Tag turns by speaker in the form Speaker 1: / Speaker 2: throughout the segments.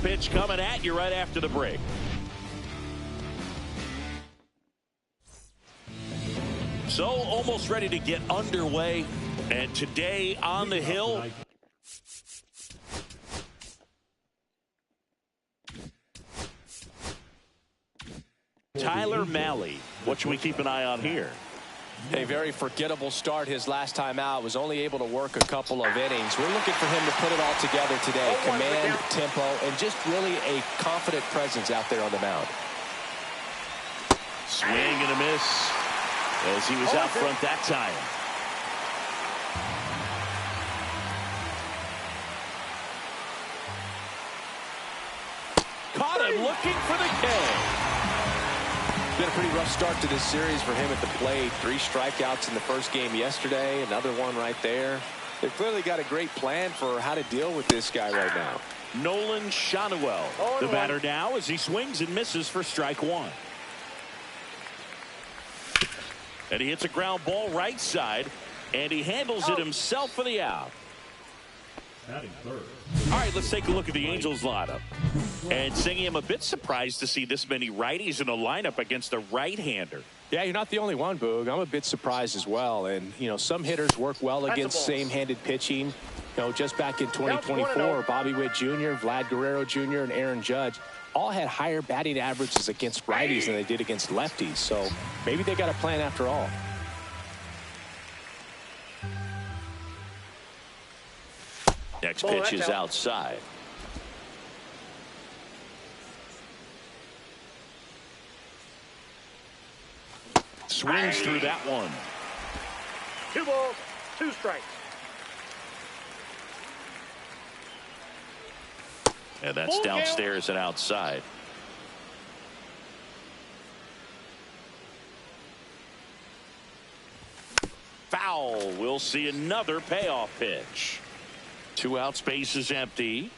Speaker 1: pitch coming at you right after the break. So almost ready to get underway. And today on the hill, Tyler Mahle. What should we keep an eye on here?
Speaker 2: A very forgettable start his last time out. Was only able to work a couple of innings. We're looking for him to put it all together today. Command, tempo, and just really a confident presence out there on the mound.
Speaker 1: Swing and a miss as he was out front that time. Caught him looking for the K.
Speaker 2: Been a pretty rough start to this series for him at the plate. 3 strikeouts in the first game yesterday. Another one right there. They've clearly got a great plan for how to deal with this guy right now.
Speaker 1: Nolan Schanuel, the batter now as he swings and misses for strike 1. And he hits a ground ball right side, and he handles it himself for the out. All right, let's take a look at the Angels lineup. And Singy, I'm a bit surprised to see this many righties in a lineup against a right-hander.
Speaker 2: Yeah, you're not the only one, Boog. I'm a bit surprised as well. And, you know, some hitters work well against same-handed pitching. You know, just back in 2024, Bobby Witt Jr., Vlad Guerrero Jr., and Aaron Judge all had higher batting averages against righties than they did against lefties. So maybe they got a plan after all.
Speaker 1: Next pitch is outside. Swings through that one.
Speaker 3: 2 balls, 2 strikes.
Speaker 1: And that's downstairs and outside. Foul. We'll see another payoff pitch. 2 out, space is empty.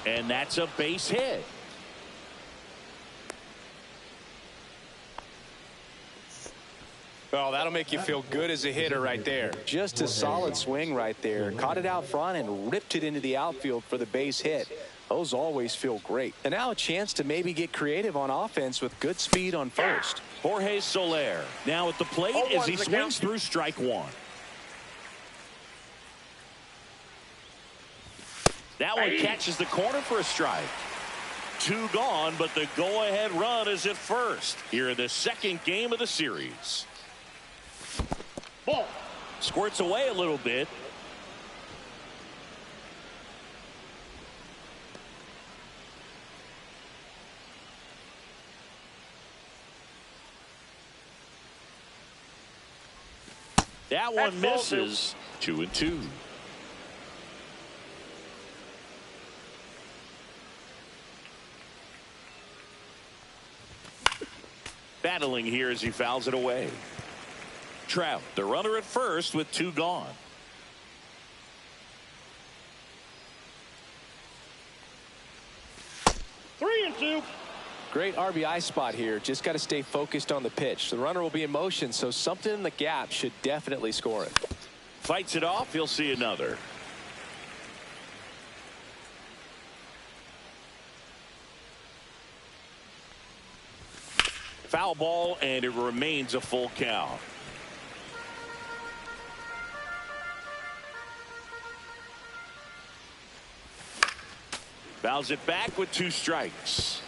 Speaker 1: And that's a base hit.
Speaker 2: Well, that'll make you feel good as a hitter right there. Just a solid swing right there. Caught it out front and ripped it into the outfield for the base hit. Those always feel great. And now a chance to maybe get creative on offense with good speed on first.
Speaker 1: Jorge Soler now at the plate as he swings through strike 1. That one catches the corner for a strike. 2 gone, but the go-ahead run is at first here in the second game of the series. Ball. Squirts away a little bit. That one misses. 2-2. Battling here as he fouls it away. Trout, the runner at first with 2 gone.
Speaker 3: Three and two.
Speaker 2: Great RBI spot here. Just got to stay focused on the pitch. The runner will be in motion, so something in the gap should definitely score it.
Speaker 1: Fights it off. He'll see another. Foul ball, and it remains a full count. Fouls it back with 2 strikes.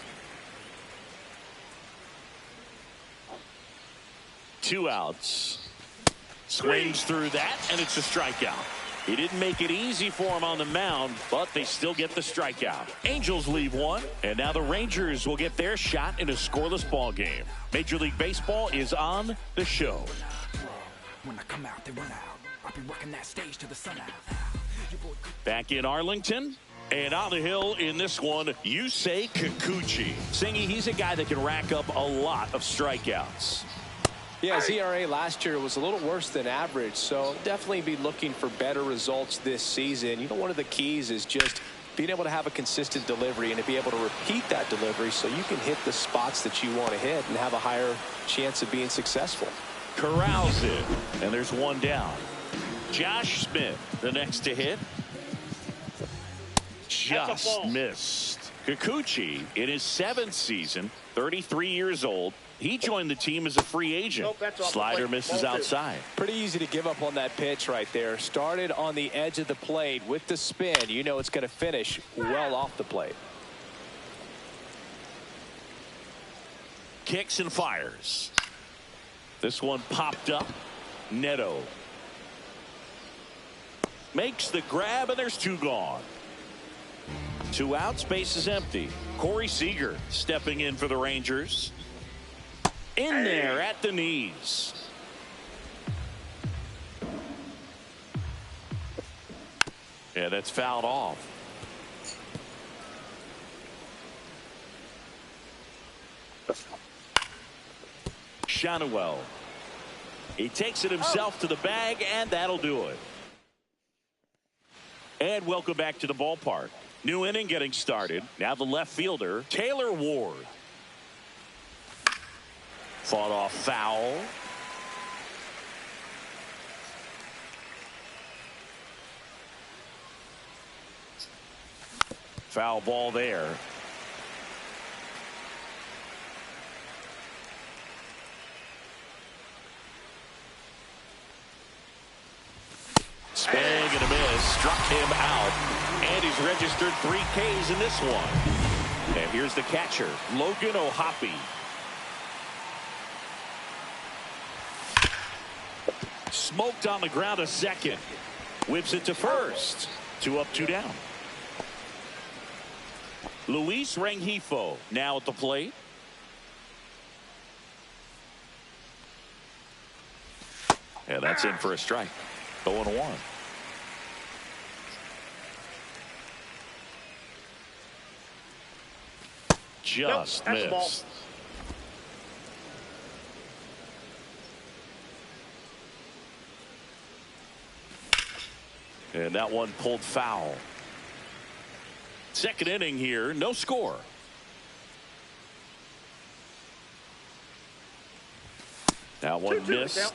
Speaker 1: 2 outs. Swings through that, and it's a strikeout. He didn't make it easy for him on the mound, but they still get the strikeout. Angels leave 1, and now the Rangers will get their shot in a scoreless ball game. Major League Baseball is on the show.
Speaker 4: When I come out, they run out. I'll be working that stage to the sun out.
Speaker 1: Back in Arlington. And on the hill in this one, Yusei Kikuchi. Singy, he's a guy that can rack up a lot of strikeouts.
Speaker 2: Yeah, his ERA last year was a little worse than average, so definitely be looking for better results this season. You know, one of the keys is just being able to have a consistent delivery and to be able to repeat that delivery so you can hit the spots that you want to hit and have a higher chance of being successful.
Speaker 1: Corrals it, and there's 1 down. Josh Smith, the next to hit. Just missed. Kikuchi, in his 7th season, 33 years old. He joined the team as a free agent. Slider misses outside.
Speaker 2: Pretty easy to give up on that pitch right there. Started on the edge of the plate with the spin. You know it's going to finish well off the plate.
Speaker 1: Kicks and fires. This one popped up. Neto makes the grab, and there's 2 gone. 2 outs, base is empty. Corey Seager stepping in for the Rangers. In there at the knees. Yeah, that's fouled off. Shanuel. He takes it himself to the bag, and that'll do it. And welcome back to the ballpark. New inning getting started. Now the left fielder, Taylor Ward. Fought off foul. Foul ball there. Swing and a miss. Struck him out. And he's registered 3 Ks in this one. And here's the catcher, Logan O'Hoppe. Smoked on the ground a second. Whips it to first. 2 up, 2 down. Luis Rengifo now at the plate. Yeah, that's in for a strike. 0-1. Just missed. And that one pulled foul. Second inning here, no score. That one missed.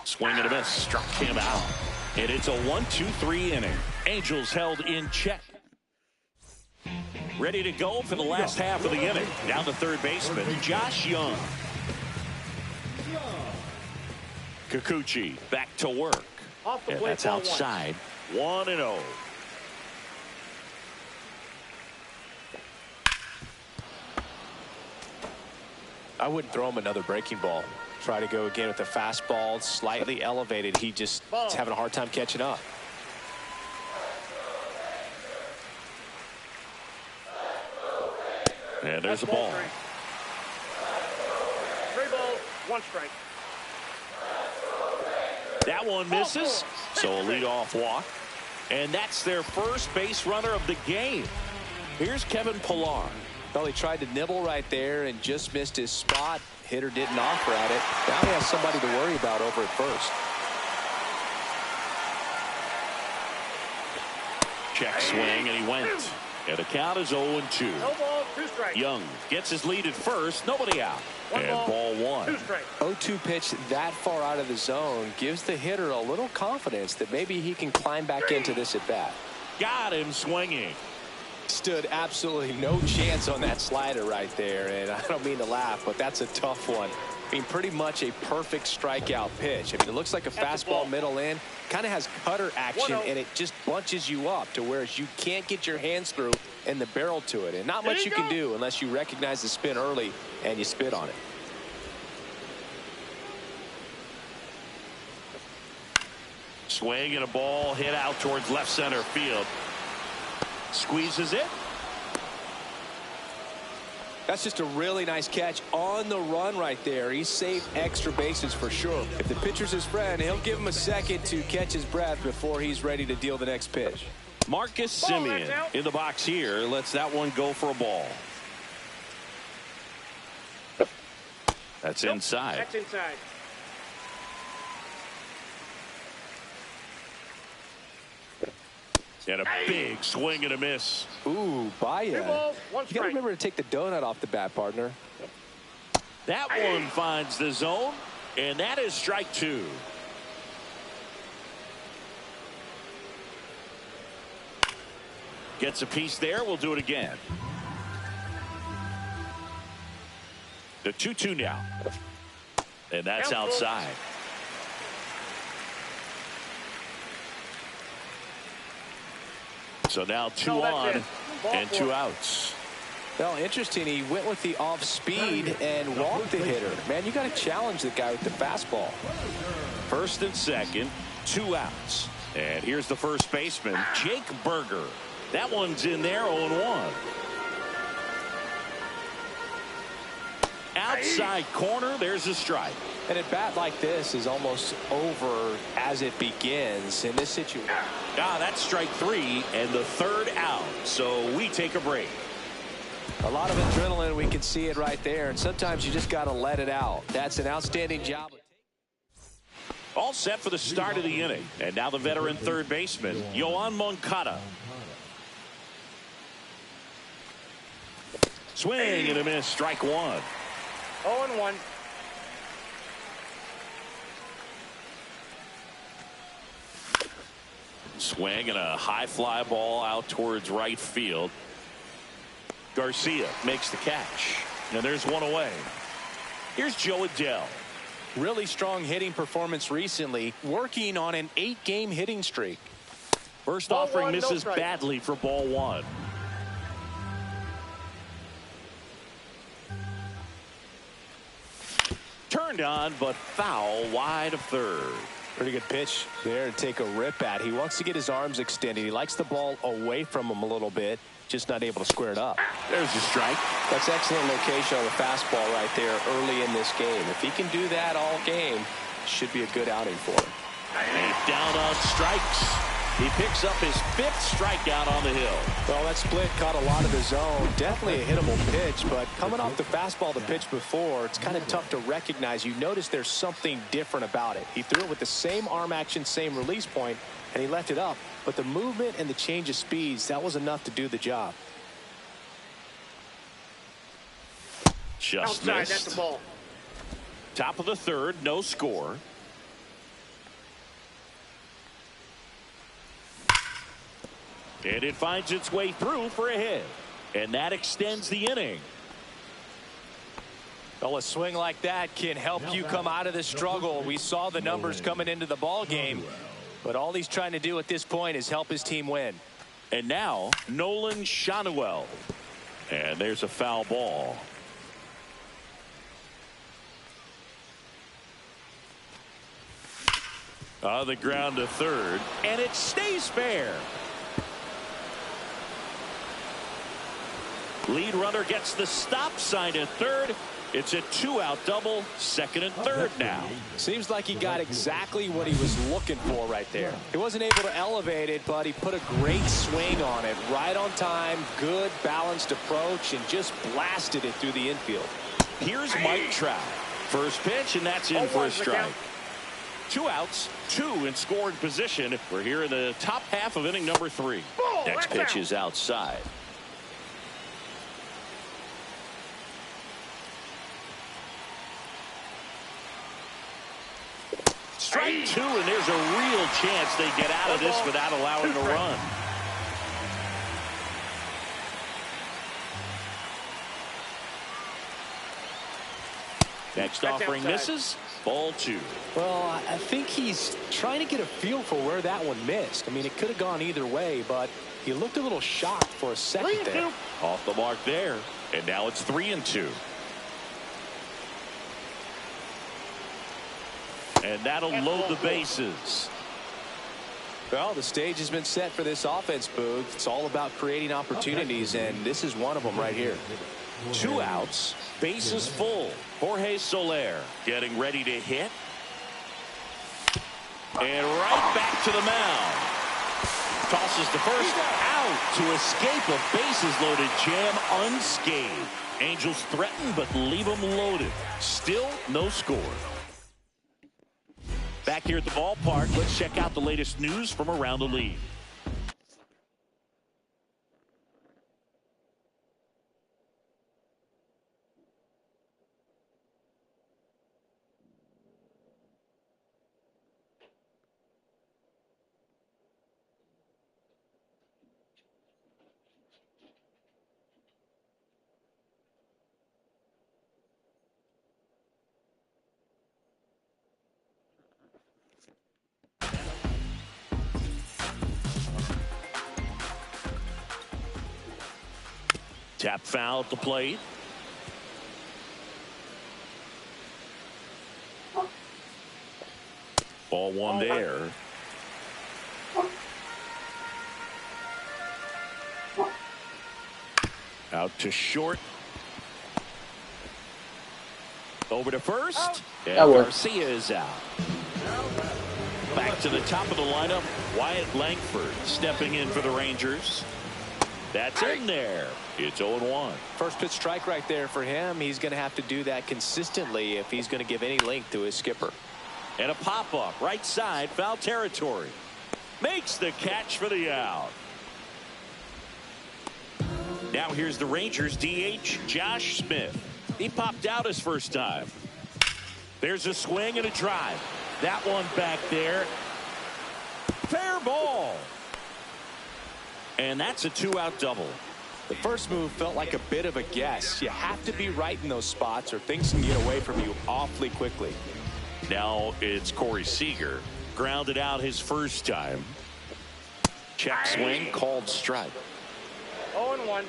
Speaker 1: Swing and a miss, struck him out. And it's a 1-2-3 inning. Angels held in check. Ready to go for the last half of the inning. Down the third baseman, Josh Young. Kikuchi back to work. And that's outside. 1-0.
Speaker 2: I wouldn't throw him another breaking ball. Try to go again with the fastball, slightly elevated. He just is having a hard time catching up.
Speaker 1: And there's a ball.
Speaker 3: 3 balls, 1 strike.
Speaker 1: That one misses. So a leadoff walk. And that's their first base runner of the game. Here's Kevin Pillar.
Speaker 2: Well, he tried to nibble right there and just missed his spot. Hitter didn't offer at it. Now he has somebody to worry about over at first.
Speaker 1: Check swing, and he went. And the count is 0-2.
Speaker 3: No ball, 2 strikes.
Speaker 1: Young gets his lead at first. Nobody out. And ball 1.
Speaker 3: 2 strikes.
Speaker 2: 0-2 pitch that far out of the zone gives the hitter a little confidence that maybe he can climb back into this at bat.
Speaker 1: Got him swinging.
Speaker 2: Stood absolutely no chance on that slider right there, and I don't mean to laugh, but that's a tough one. I mean, pretty much a perfect strikeout pitch. I mean, it looks like a fastball middle in, kind of has cutter action, and it just bunches you up to where you can't get your hands through and the barrel to it, and not much you can do unless you recognize the spin early and you spit on it.
Speaker 1: Swing and a ball hit out towards left center field. Squeezes it.
Speaker 2: That's just a really nice catch on the run right there. He saved extra bases for sure. If the pitcher's his friend, he'll give him a second to catch his breath before he's ready to deal the next pitch.
Speaker 1: Marcus Semien in the box here. Lets that one go for a ball. That's inside.
Speaker 3: That's inside.
Speaker 1: And a big swing and a miss.
Speaker 2: Ooh, Baya.
Speaker 3: Two balls, one
Speaker 2: You got to
Speaker 3: strike.
Speaker 2: remember to take the donut off the bat, partner.
Speaker 1: That one finds the zone, and that is strike two. Gets a piece there. We'll do it again. The 2-2 now. And that's outside. So now two on and two outs.
Speaker 2: Well, interesting. He went with the off speed and walked the hitter. Man, you got to challenge the guy with the fastball.
Speaker 1: First and second, two outs. And here's the first baseman, Jake Berger. That one's in there, 0-1. Outside corner, there's a strike.
Speaker 2: And a bat like this is almost over as it begins in this situation.
Speaker 1: Ah, that's strike three and the third out. So we take a break.
Speaker 2: A lot of adrenaline, we can see it right there. And sometimes you just got to let it out. That's an outstanding job.
Speaker 1: All set for the start of the inning. And now the veteran third baseman, Yoan Moncada. Swing and a miss, strike one.
Speaker 3: 0-1.
Speaker 1: Swing and a high fly ball out towards right field. Garcia makes the catch. And there's one away. Here's Joe Adele.
Speaker 2: Really strong hitting performance recently, working on an 8-game hitting streak.
Speaker 1: First
Speaker 3: Ball
Speaker 1: offering
Speaker 3: one, no
Speaker 1: misses
Speaker 3: strike.
Speaker 1: badly for ball one. Turned on, but foul wide of third.
Speaker 2: Pretty good pitch there to take a rip at. He wants to get his arms extended. He likes the ball away from him a little bit, just not able to square it up.
Speaker 1: There's a strike.
Speaker 2: That's excellent location on the fastball right there early in this game. If he can do that all game, should be a good outing for him.
Speaker 1: And down on strikes. He picks up his fifth strikeout on the hill.
Speaker 2: Well, that split caught a lot of the zone. Definitely a hittable pitch, but coming off the fastball the pitch before, it's kind of tough to recognize. You notice there's something different about it. He threw it with the same arm action, same release point, and he left it up. But the movement and the change of speeds, that was enough to do the job.
Speaker 1: Just
Speaker 3: Outside,
Speaker 1: missed.
Speaker 3: that's the ball.
Speaker 1: Top of the third, no score. And it finds its way through for a hit. And that extends the inning.
Speaker 2: Well, a swing like that can help you come out of the struggle. We saw the numbers coming into the ball game, but all he's trying to do at this point is help his team win.
Speaker 1: And now Nolan Shanuel. And there's a foul ball. On the ground to third, and it stays fair. Lead runner gets the stop sign at third. It's a two-out double, second and third now.
Speaker 2: Seems like he got exactly what he was looking for right there. He wasn't able to elevate it, but he put a great swing on it. Right on time, good balanced approach, and just blasted it through the infield.
Speaker 1: Here's Mike Trout. First pitch, and that's in for a strike. Two outs, two in scoring position. We're here in the top half of inning number three. Next pitch is outside. Strike two, and there's a real chance they get out of this without allowing a run. Next offering misses. Ball two.
Speaker 2: Well, I think he's trying to get a feel for where that one missed. I mean, it could have gone either way, but he looked a little shocked for a second there.
Speaker 1: Off the mark there. And now it's 3-2. And that'll load the bases.
Speaker 2: Well, the stage has been set for this offense, Boog. It's all about creating opportunities, and this is one of them right here.
Speaker 1: Two outs, bases full. Jorge Soler getting ready to hit. And right back to the mound. Tosses to first, out to escape a bases loaded jam unscathed. Angels threaten but leave them loaded. Still no score. Back here at the ballpark, let's check out the latest news from around the league. Tap foul at the plate. Ball one there. Out to short. Over to first. And Garcia is out. Back to the top of the lineup. Wyatt Langford stepping in for the Rangers. That's in there. It's 0-1.
Speaker 2: First pitch strike right there for him. He's going to have to do that consistently if he's going to give any length to his skipper.
Speaker 1: And a pop-up right side, foul territory. Makes the catch for the out. Now here's the Rangers DH, Josh Smith. He popped out his first time. There's a swing and a drive. That one back there. Fair ball. And that's a 2-out double.
Speaker 2: The first move felt like a bit of a guess. You have to be right in those spots or things can get away from you awfully quickly.
Speaker 1: Now it's Corey Seager. Grounded out his first time. Check swing, called strike.
Speaker 3: 0-1.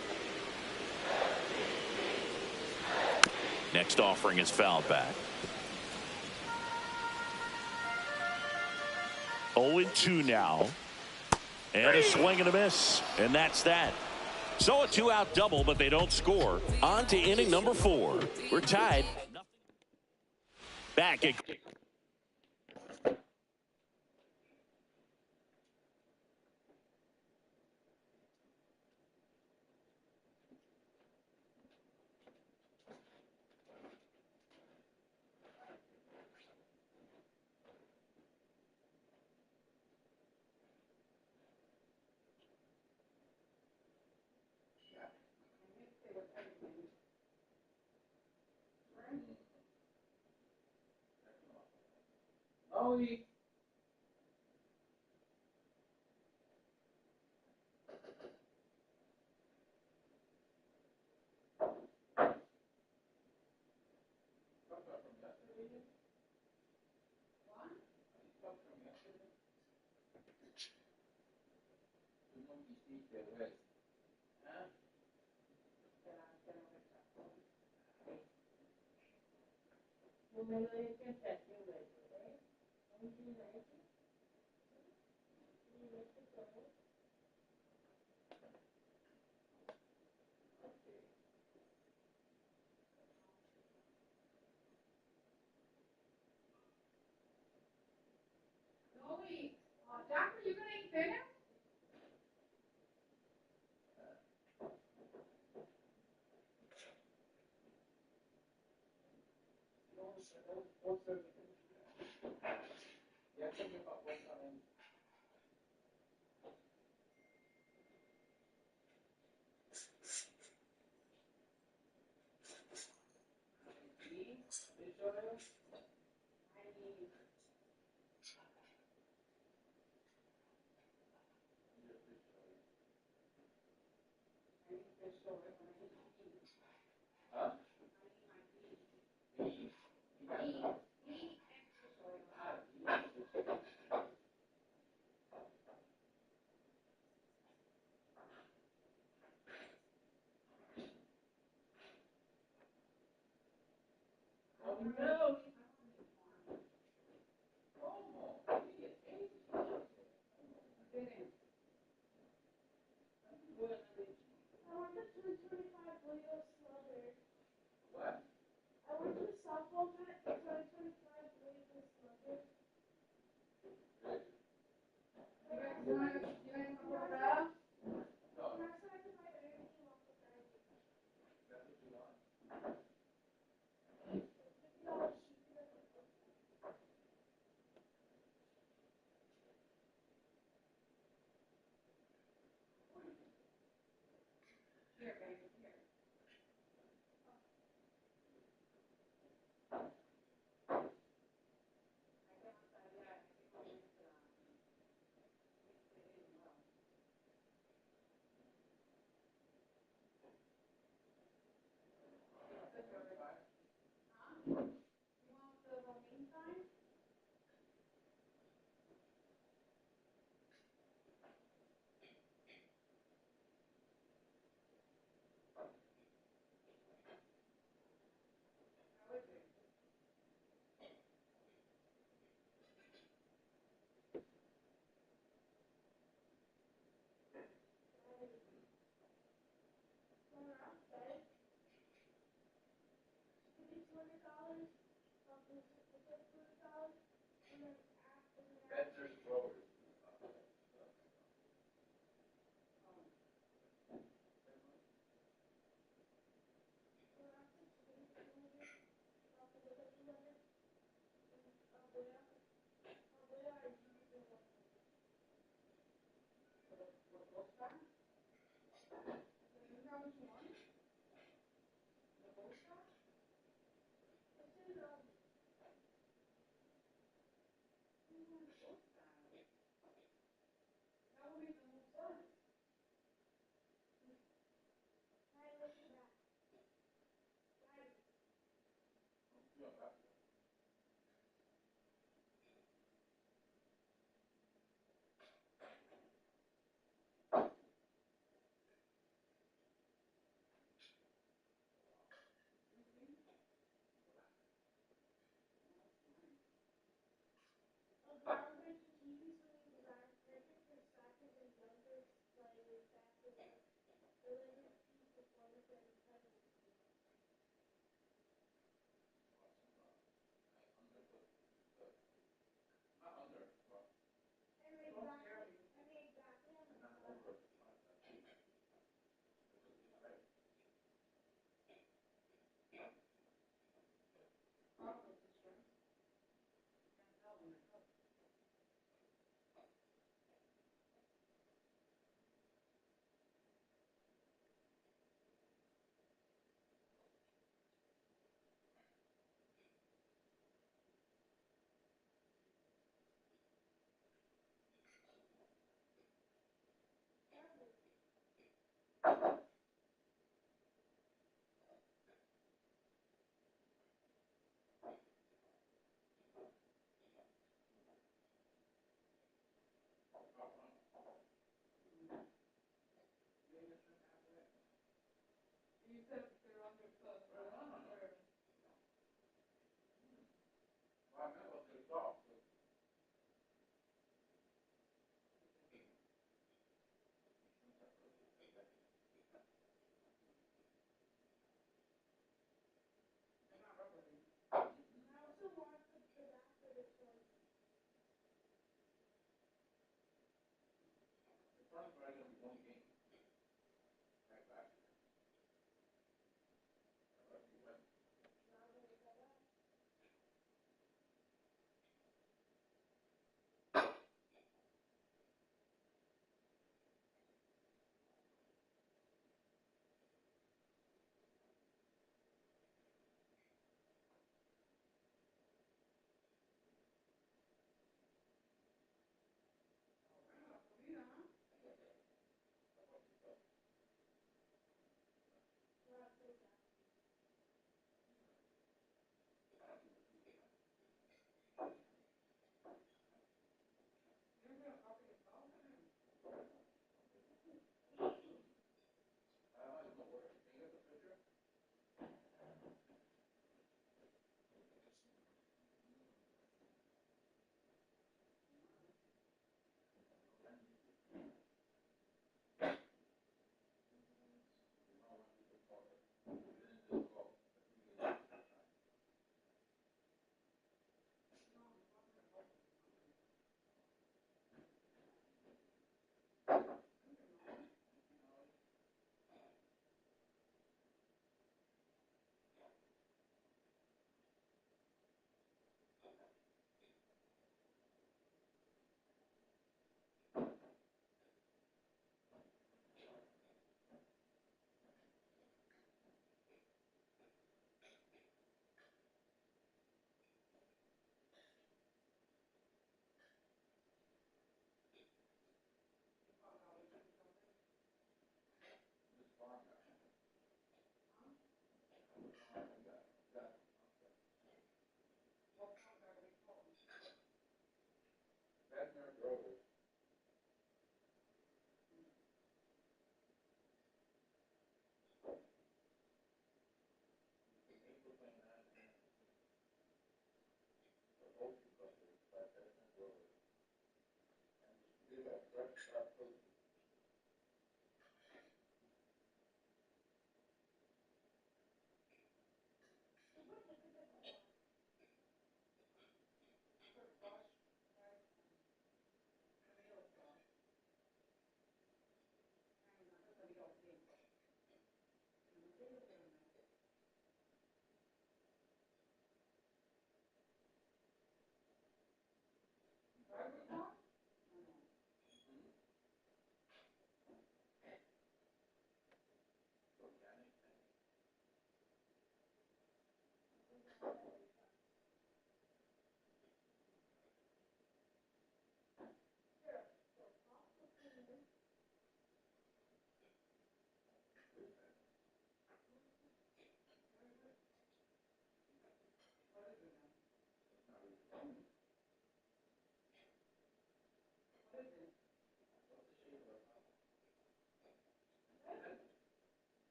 Speaker 1: Next offering is fouled back. 0-2 now. And a swing and a miss. And that's that. So a 2-out double, but they don't score. On to inning number 4. We're tied. Back at
Speaker 5: Doctor, you gonna eat dinner?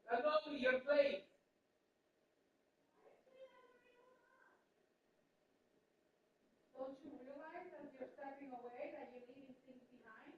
Speaker 3: Hello, your face.
Speaker 5: Don't you realize as you're stepping away that you're leaving things behind?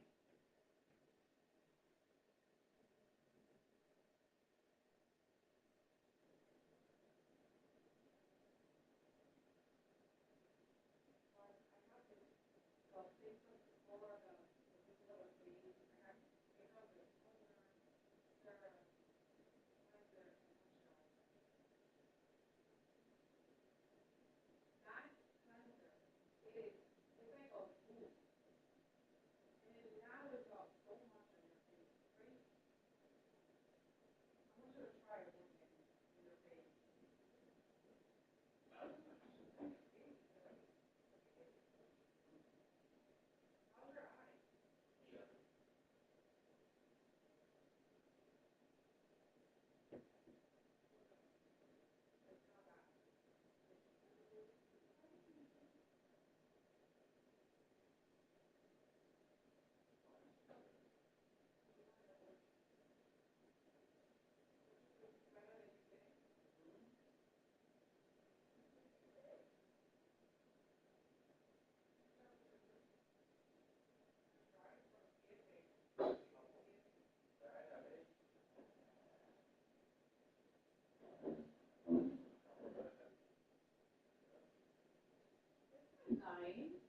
Speaker 5: Nice.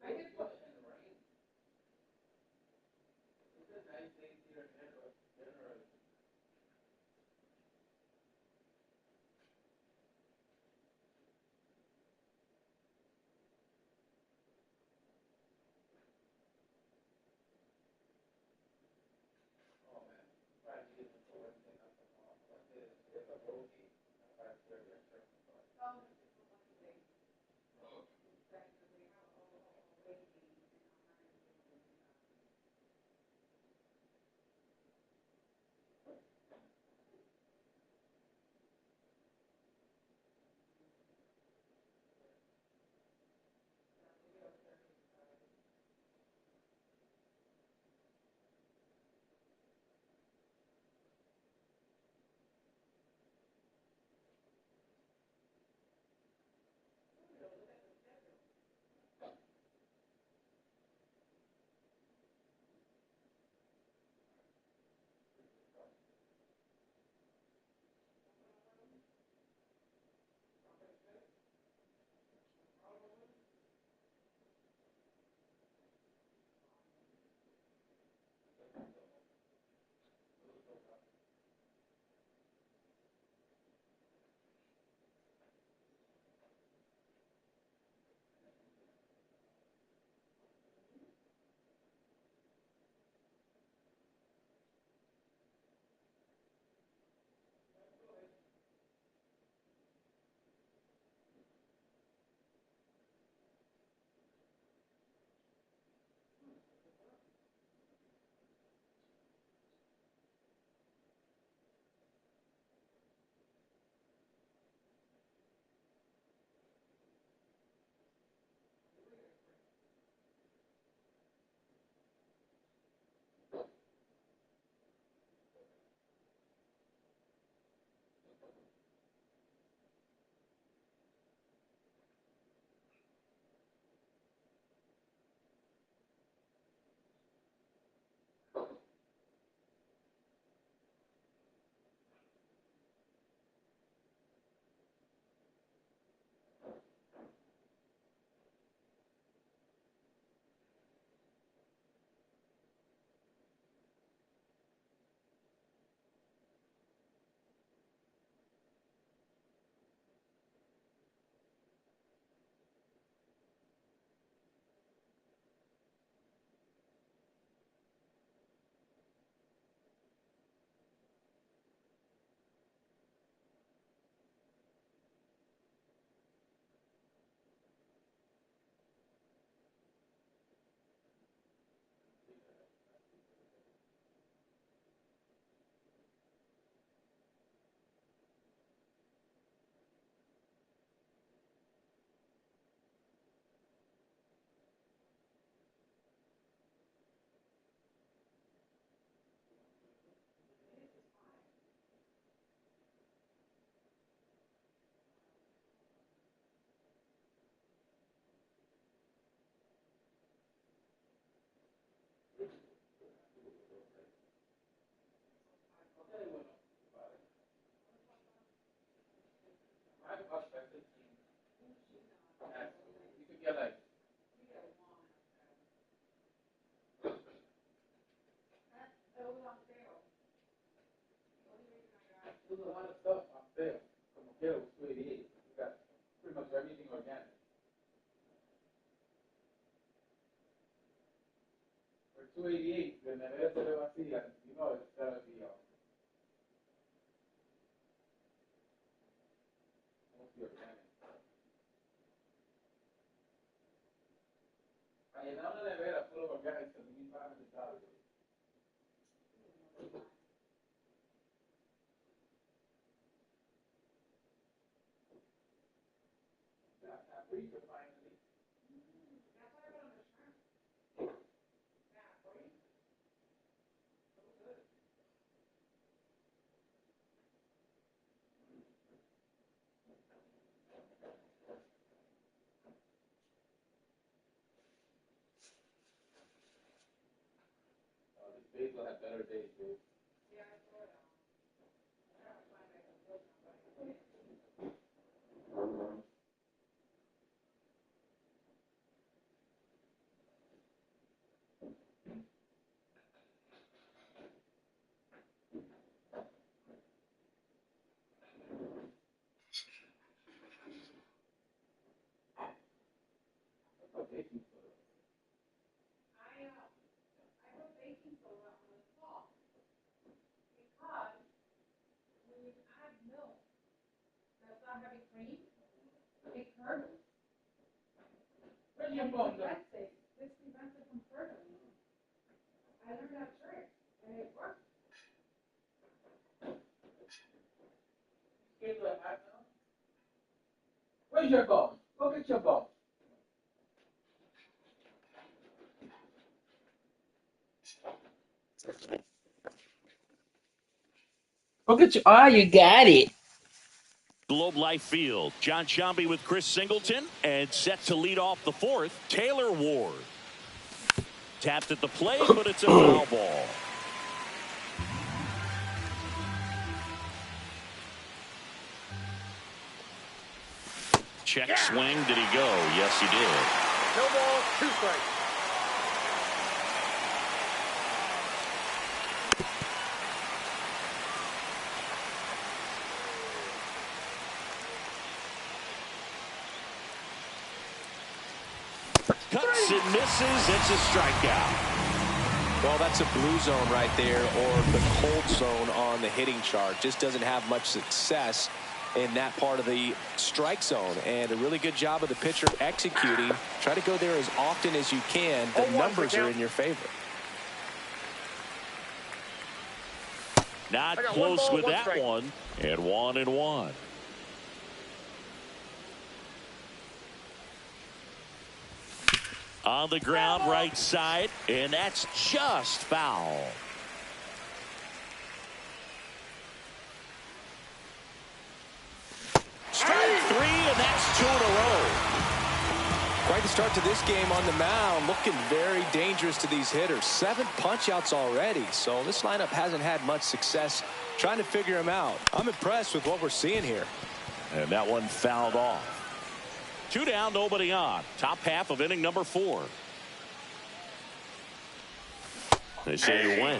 Speaker 5: I guess what
Speaker 3: do a lot of stuff up there. Como quiera, with 288. You got pretty much everything organic. For 288, the nevera se ve vacía. You know it's gotta be mostly organic. Para llenar una nevera full of organic, you need $500. Freezer finally.
Speaker 5: That's what I put on the shrimp. Yeah, for you. So good.
Speaker 3: This base will have better days, dude.
Speaker 5: Yeah, I saw it. I gotta find my compost now, but
Speaker 3: That's what baking soda.
Speaker 5: I put baking soda on the top because when you add milk that's not having cream, it curdles.
Speaker 3: Where's your phone, though?
Speaker 5: This prevents it from curdling. I learned that trick and it works.
Speaker 3: Kids are hot now. Where's your phone? Go get your phone. Go get your. Ah, you got it.
Speaker 1: Globe Life Field. John Sciambi with Chris Singleton, and set to lead off the fourth, Taylor Ward. Tapped at the plate, but it's a foul ball. Check swing. Did he go? Yes, he did.
Speaker 6: No ball, 2 strikes.
Speaker 1: Cuts and misses. It's a strikeout.
Speaker 2: Well, that's a blue zone right there, or the cold zone on the hitting chart. Just doesn't have much success in that part of the strike zone, and a really good job of the pitcher executing. Try to go there as often as you can. The numbers are in your favor.
Speaker 1: Not
Speaker 6: I got
Speaker 1: close
Speaker 6: 1 ball,
Speaker 1: with
Speaker 6: 1
Speaker 1: that
Speaker 6: strike.
Speaker 1: one. And 1-1. On the ground, right side, and that's just foul. Strike 3, and that's 2 in a row.
Speaker 2: Quite the start to this game on the mound. Looking very dangerous to these hitters. 7 punch-outs already, so this lineup hasn't had much success trying to figure him out. I'm impressed with what we're seeing here.
Speaker 1: And that one fouled off. 2 down, nobody on. Top half of inning number 4. They say when.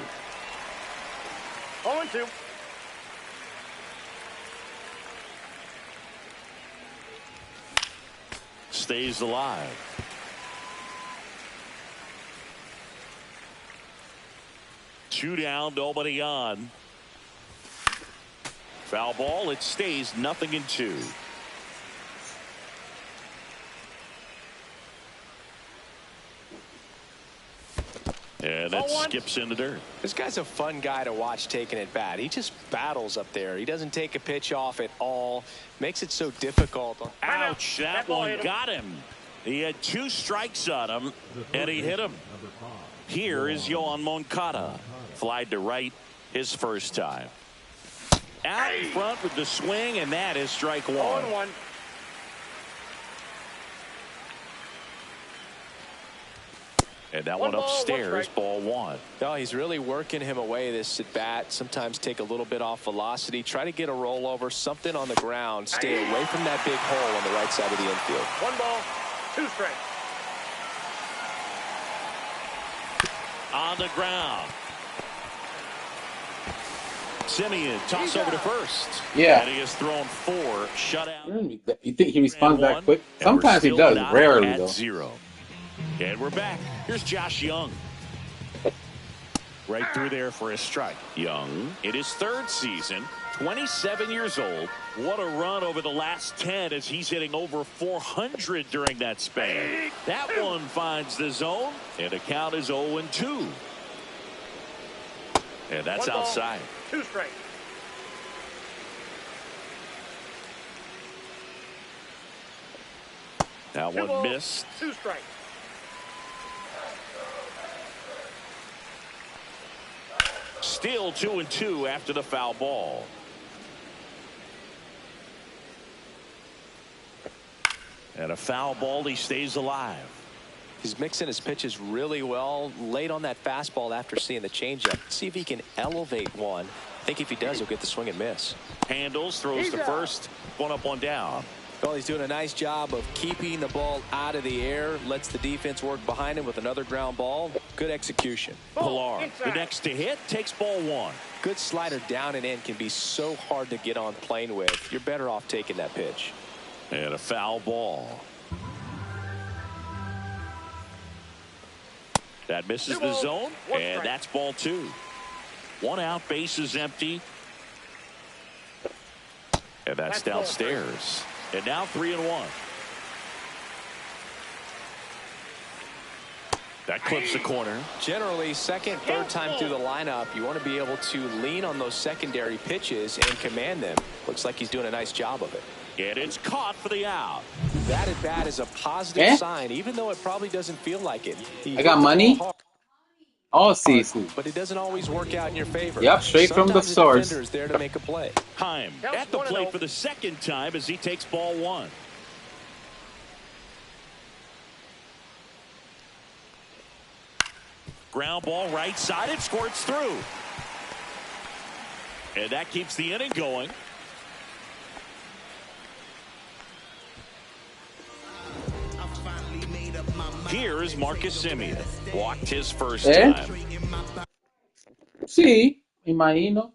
Speaker 6: 0-2.
Speaker 1: Stays alive. Two down, nobody on. Foul ball. It stays 0-2. And that skips in the dirt.
Speaker 2: This guy's a fun guy to watch taking at bat. He just battles up there. He doesn't take a pitch off at all. Makes it so difficult.
Speaker 1: Ouch, that one got him. He had 2 strikes on him, and he hit him. Here is Yohan Moncada. Flied to right his first time. Out in front with the swing, and that is strike 1.
Speaker 6: 0-1.
Speaker 1: And that one upstairs, ball 1.
Speaker 2: No, he's really working him away this at bat. Sometimes take a little bit off velocity. Try to get a rollover, something on the ground. Stay away from that big hole on the right side of the infield.
Speaker 6: 1 ball, 2 strikes.
Speaker 1: On the ground. Simeon, toss over to first.
Speaker 3: Yeah.
Speaker 1: And he has thrown 4 shutout.
Speaker 3: You think he responds that quick?
Speaker 1: And we're
Speaker 3: Sometimes he
Speaker 1: still
Speaker 3: does,
Speaker 1: knotted
Speaker 3: rarely
Speaker 1: at
Speaker 3: though.
Speaker 1: 0. And we're back. Here's Josh Young. Right through there for a strike. Young, in his 3rd season, 27 years old. What a run over the last 10 as he's hitting over 400 during that span. That one finds the zone, and the count is 0-2. And that's outside.
Speaker 6: 2 straight.
Speaker 1: That one missed.
Speaker 6: 2 straight.
Speaker 1: Still 2-2 after the foul ball. And a foul ball, he stays alive.
Speaker 2: He's mixing his pitches really well. Late on that fastball after seeing the changeup. See if he can elevate one. I think if he does, he'll get the swing and miss.
Speaker 1: Handles, throws to first. 1 up, 1 down.
Speaker 2: Well, he's doing a nice job of keeping the ball out of the air. Lets the defense work behind him with another ground ball. Good execution.
Speaker 1: Pilar, the next to hit, takes ball 1.
Speaker 2: Good slider down and in can be so hard to get on plane with. You're better off taking that pitch.
Speaker 1: And a foul ball. That misses the zone, and that's ball 2. 1 out, base is empty. And that's downstairs. And now 3-1. That clips the corner.
Speaker 2: Generally, second, third time through the lineup, you want to be able to lean on those secondary pitches and command them. Looks like he's doing a nice job of it.
Speaker 1: And it's caught for the out.
Speaker 2: That at bat is a positive sign, even though it probably doesn't feel like it.
Speaker 3: I got money all season,
Speaker 2: but it doesn't always work out in your favor.
Speaker 3: Yep, straight from the source.
Speaker 2: Defender's there to make a play.
Speaker 1: Heim at the plate for the 2nd time as he takes ball 1. Ground ball right side, it squirts through. And that keeps the inning going. Here is Marcus Simeon. Walked his first time.
Speaker 3: Sí, imagino.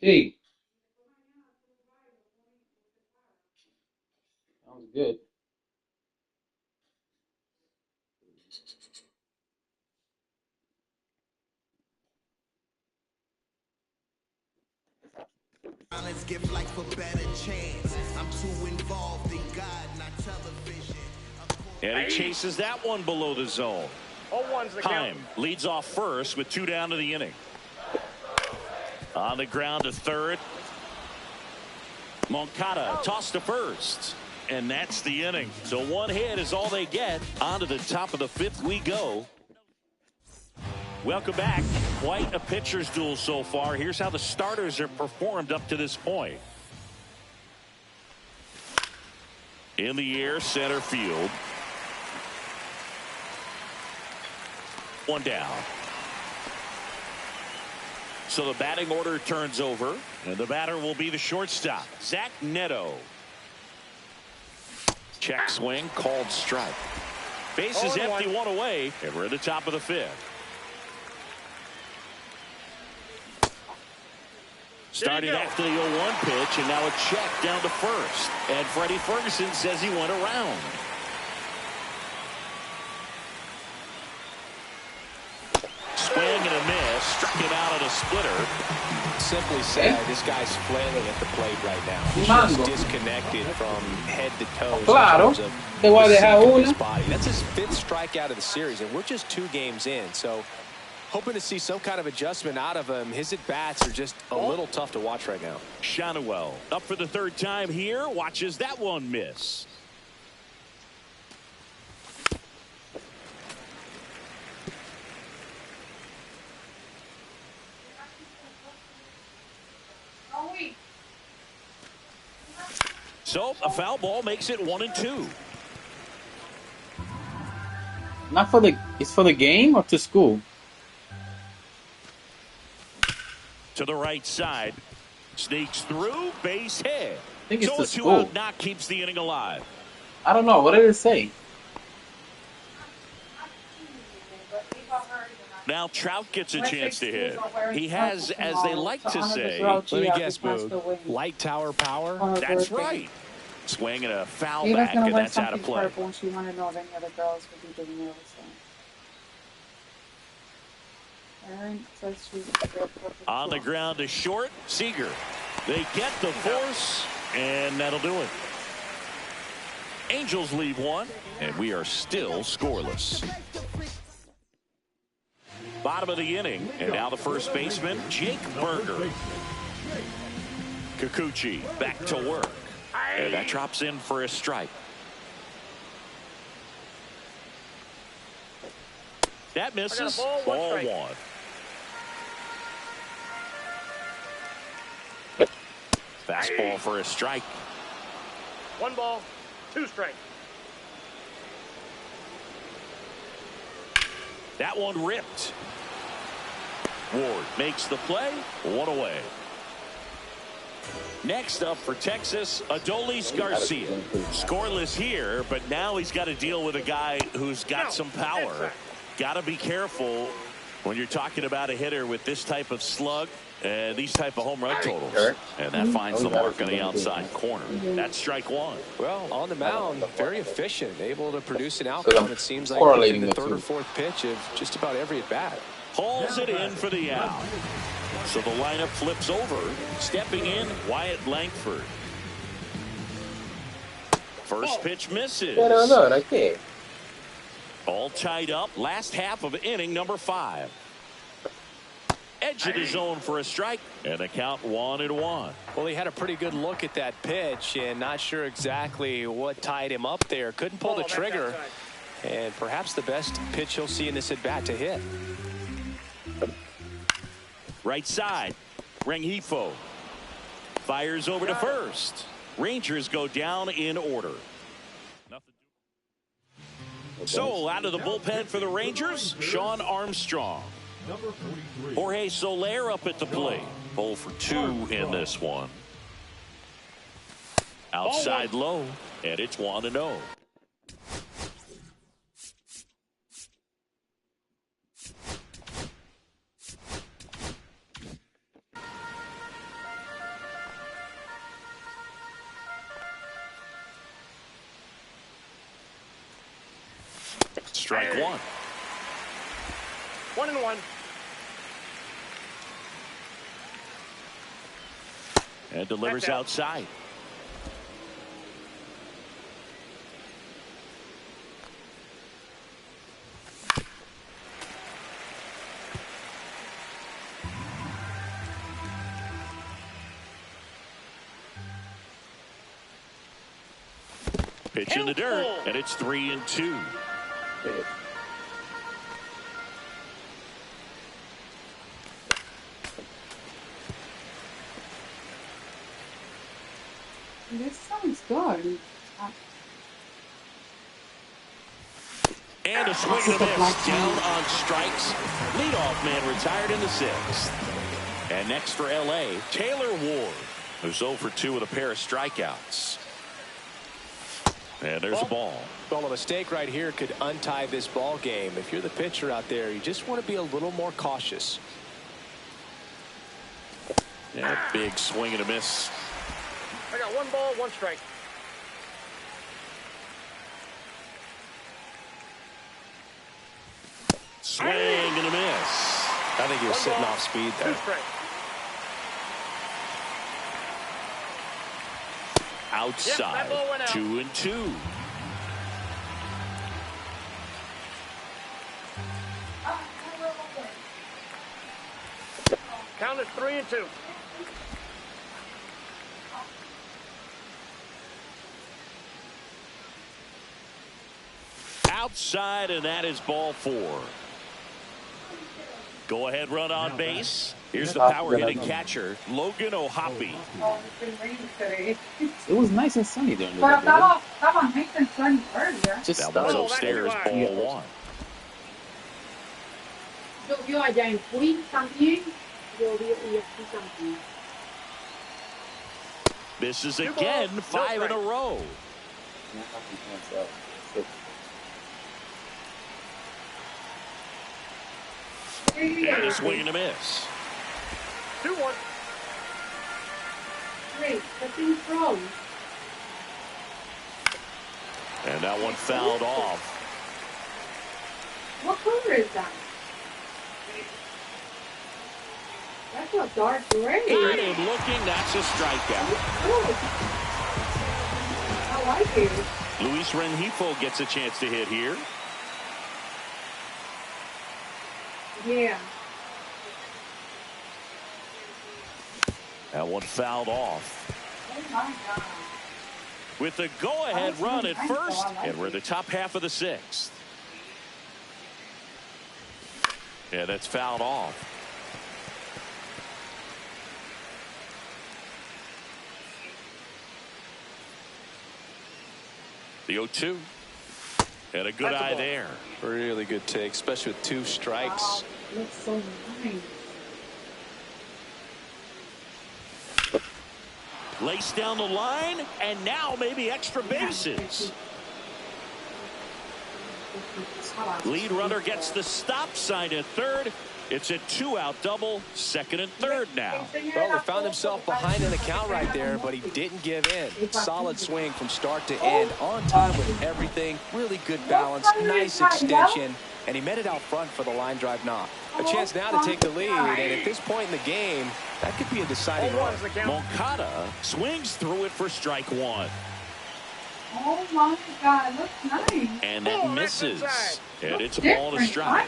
Speaker 3: Sí. Sounds good.
Speaker 7: Give life a better chance. I'm too involved in God, not television.
Speaker 1: And he chases that one below the zone.
Speaker 6: 0-1's the count.
Speaker 1: Heim leads off first with 2 down to the inning. On the ground to third. Moncada tossed to first. And that's the inning. So 1 hit is all they get. On to the top of the 5th we go. Welcome back. Quite a pitcher's duel so far. Here's how the starters are performed up to this point. In the air, center field. 1 down. So the batting order turns over, and the batter will be the shortstop, Zach Neto. Check swing, called strike. Base is empty, 1 away, and we're at the top of the 5th. Started after the 0-1 pitch, and now a check down to first. And Freddie Ferguson says he went around. Swing and a miss. Struck him out on a splitter.
Speaker 2: Simply said, this guy's flailing at the plate right now. He's
Speaker 3: Mango.
Speaker 2: just disconnected from head to toes
Speaker 3: Claro.
Speaker 2: in terms of
Speaker 3: Te voy a
Speaker 2: the
Speaker 3: dejar
Speaker 2: sync of his
Speaker 3: una.
Speaker 2: body. That's his 5th strikeout of the series, and we're just 2 games in. So hoping to see some kind of adjustment out of him. His at-bats are just a little tough to watch right now.
Speaker 1: Shannawell up for the 3rd time here. Watches that one miss. So a foul ball makes it 1-2.
Speaker 3: Not for the. It's for the game or to school.
Speaker 1: To the right side. Sneaks through. Base hit.
Speaker 3: I think it's
Speaker 1: So
Speaker 3: to
Speaker 1: a
Speaker 3: school.
Speaker 1: 2-out knock keeps the inning alive.
Speaker 3: I don't know. What did it say?
Speaker 1: Now Trout gets a chance to hit. He has, as they like to say,
Speaker 2: Let me guess, Boog. Light tower power?
Speaker 1: that's right. Swinging a foul
Speaker 5: Ava's
Speaker 1: back,
Speaker 5: gonna
Speaker 1: and
Speaker 5: wear
Speaker 1: that's out of
Speaker 5: something
Speaker 1: play.
Speaker 5: purple, and she wanted to know if any other girls would be doing it. So. Erin says she's
Speaker 1: On the ground to short, Seager. They get the force, and that'll do it. Angels leave one, and we are still scoreless. Bottom of the inning, and now the first baseman, Jake Berger. Kikuchi back to work. And that drops in for a strike. That misses. Ball 1. Fastball for a strike.
Speaker 6: 1 ball, 2 strikes.
Speaker 1: That one ripped. Ward makes the play. 1 away. Next up for Texas, Adolis Garcia. Scoreless here, but now he's got to deal with a guy who's got some power. Got to be careful when you're talking about a hitter with this type of slug and these type of home run totals. And that finds the mark on the outside corner. That's strike 1.
Speaker 2: Well, on the mound, very efficient, able to produce an outcome. It seems like within the 3rd or 4th pitch of just about every at-bat.
Speaker 1: Hauls it in for the out. So the lineup flips over. Stepping in, Wyatt Langford. First pitch misses. All tied up. Last half of inning number 5. Edge of the zone for a strike, and the count 1-1.
Speaker 2: Well, he had a pretty good look at that pitch and not sure exactly what tied him up there. Couldn't pull the trigger, and perhaps the best pitch he'll see in this at-bat to hit.
Speaker 1: Right side, Rengifo fires over to first. Rangers go down in order. So out of the bullpen for the Rangers, Sean Armstrong. Jorge Soler up at the plate. 0 for 2 in this one. Outside low, and it's 1-0. Strike 1.
Speaker 6: 1-1.
Speaker 1: And delivers outside. Pitch in the dirt, and it's 3-2.
Speaker 5: This sounds good.
Speaker 1: And a swing and a miss. Down on strikes. Leadoff man retired in the 6th. And next for L.A., Taylor Ward, who's 0 for 2 with a pair of strikeouts. And there's a ball.
Speaker 2: Well, a mistake right here could untie this ball game. If you're the pitcher out there, you just want to be a little more cautious.
Speaker 1: And a big swing and a miss.
Speaker 6: I got 1 ball, 1 strike.
Speaker 1: Swing and a miss.
Speaker 2: I think he was sitting off speed there.
Speaker 6: 2 strikes.
Speaker 1: Outside,
Speaker 6: that ball went out.
Speaker 1: 2-2.
Speaker 6: Count is 3-2.
Speaker 1: Outside, and that is ball 4. Go ahead run on base. Here's the power hitting catcher, Logan O'Hoppe.
Speaker 5: Oh, it's been raining today.
Speaker 8: It was nice and sunny during the
Speaker 5: Pero
Speaker 8: day.
Speaker 5: estaba nice and sunny earlier.
Speaker 8: Just
Speaker 1: That
Speaker 8: started.
Speaker 1: one's upstairs, ball 1.
Speaker 5: Llovió allá en Queens también. Llovió y aquí también.
Speaker 1: This is again 5 in a row. And a swing and a miss.
Speaker 6: 2-1.
Speaker 5: Wait, the thing froze.
Speaker 1: And that one fouled off.
Speaker 5: What color is that? That's a dark gray.
Speaker 1: In and looking, that's a strikeout.
Speaker 5: Oh. I like it.
Speaker 1: Luis Rengifo gets a chance to hit here.
Speaker 5: Yeah.
Speaker 1: That one fouled off.
Speaker 5: Oh my God.
Speaker 1: With the go-ahead run at first, and we're the top half of the 6th. Yeah, that's fouled off. The 0-2. And a good eye there.
Speaker 2: Really good take, especially with 2 strikes.
Speaker 5: Wow. Looks so nice.
Speaker 1: Lace down the line, and now maybe extra bases. Lead runner gets the stop sign at third. It's a 2-out double, second and third now.
Speaker 2: Well, he found himself behind in the count right there, but he didn't give in. Solid swing from start to end, on time with everything. Really good balance, nice extension, and he met it out front for the line drive knock. A chance now to take the lead, and at this point in the game, that could be a deciding run.
Speaker 1: Moncada swings through it for strike 1.
Speaker 5: Oh my God, it looks nice.
Speaker 1: And that misses. And it's a ball and a strike.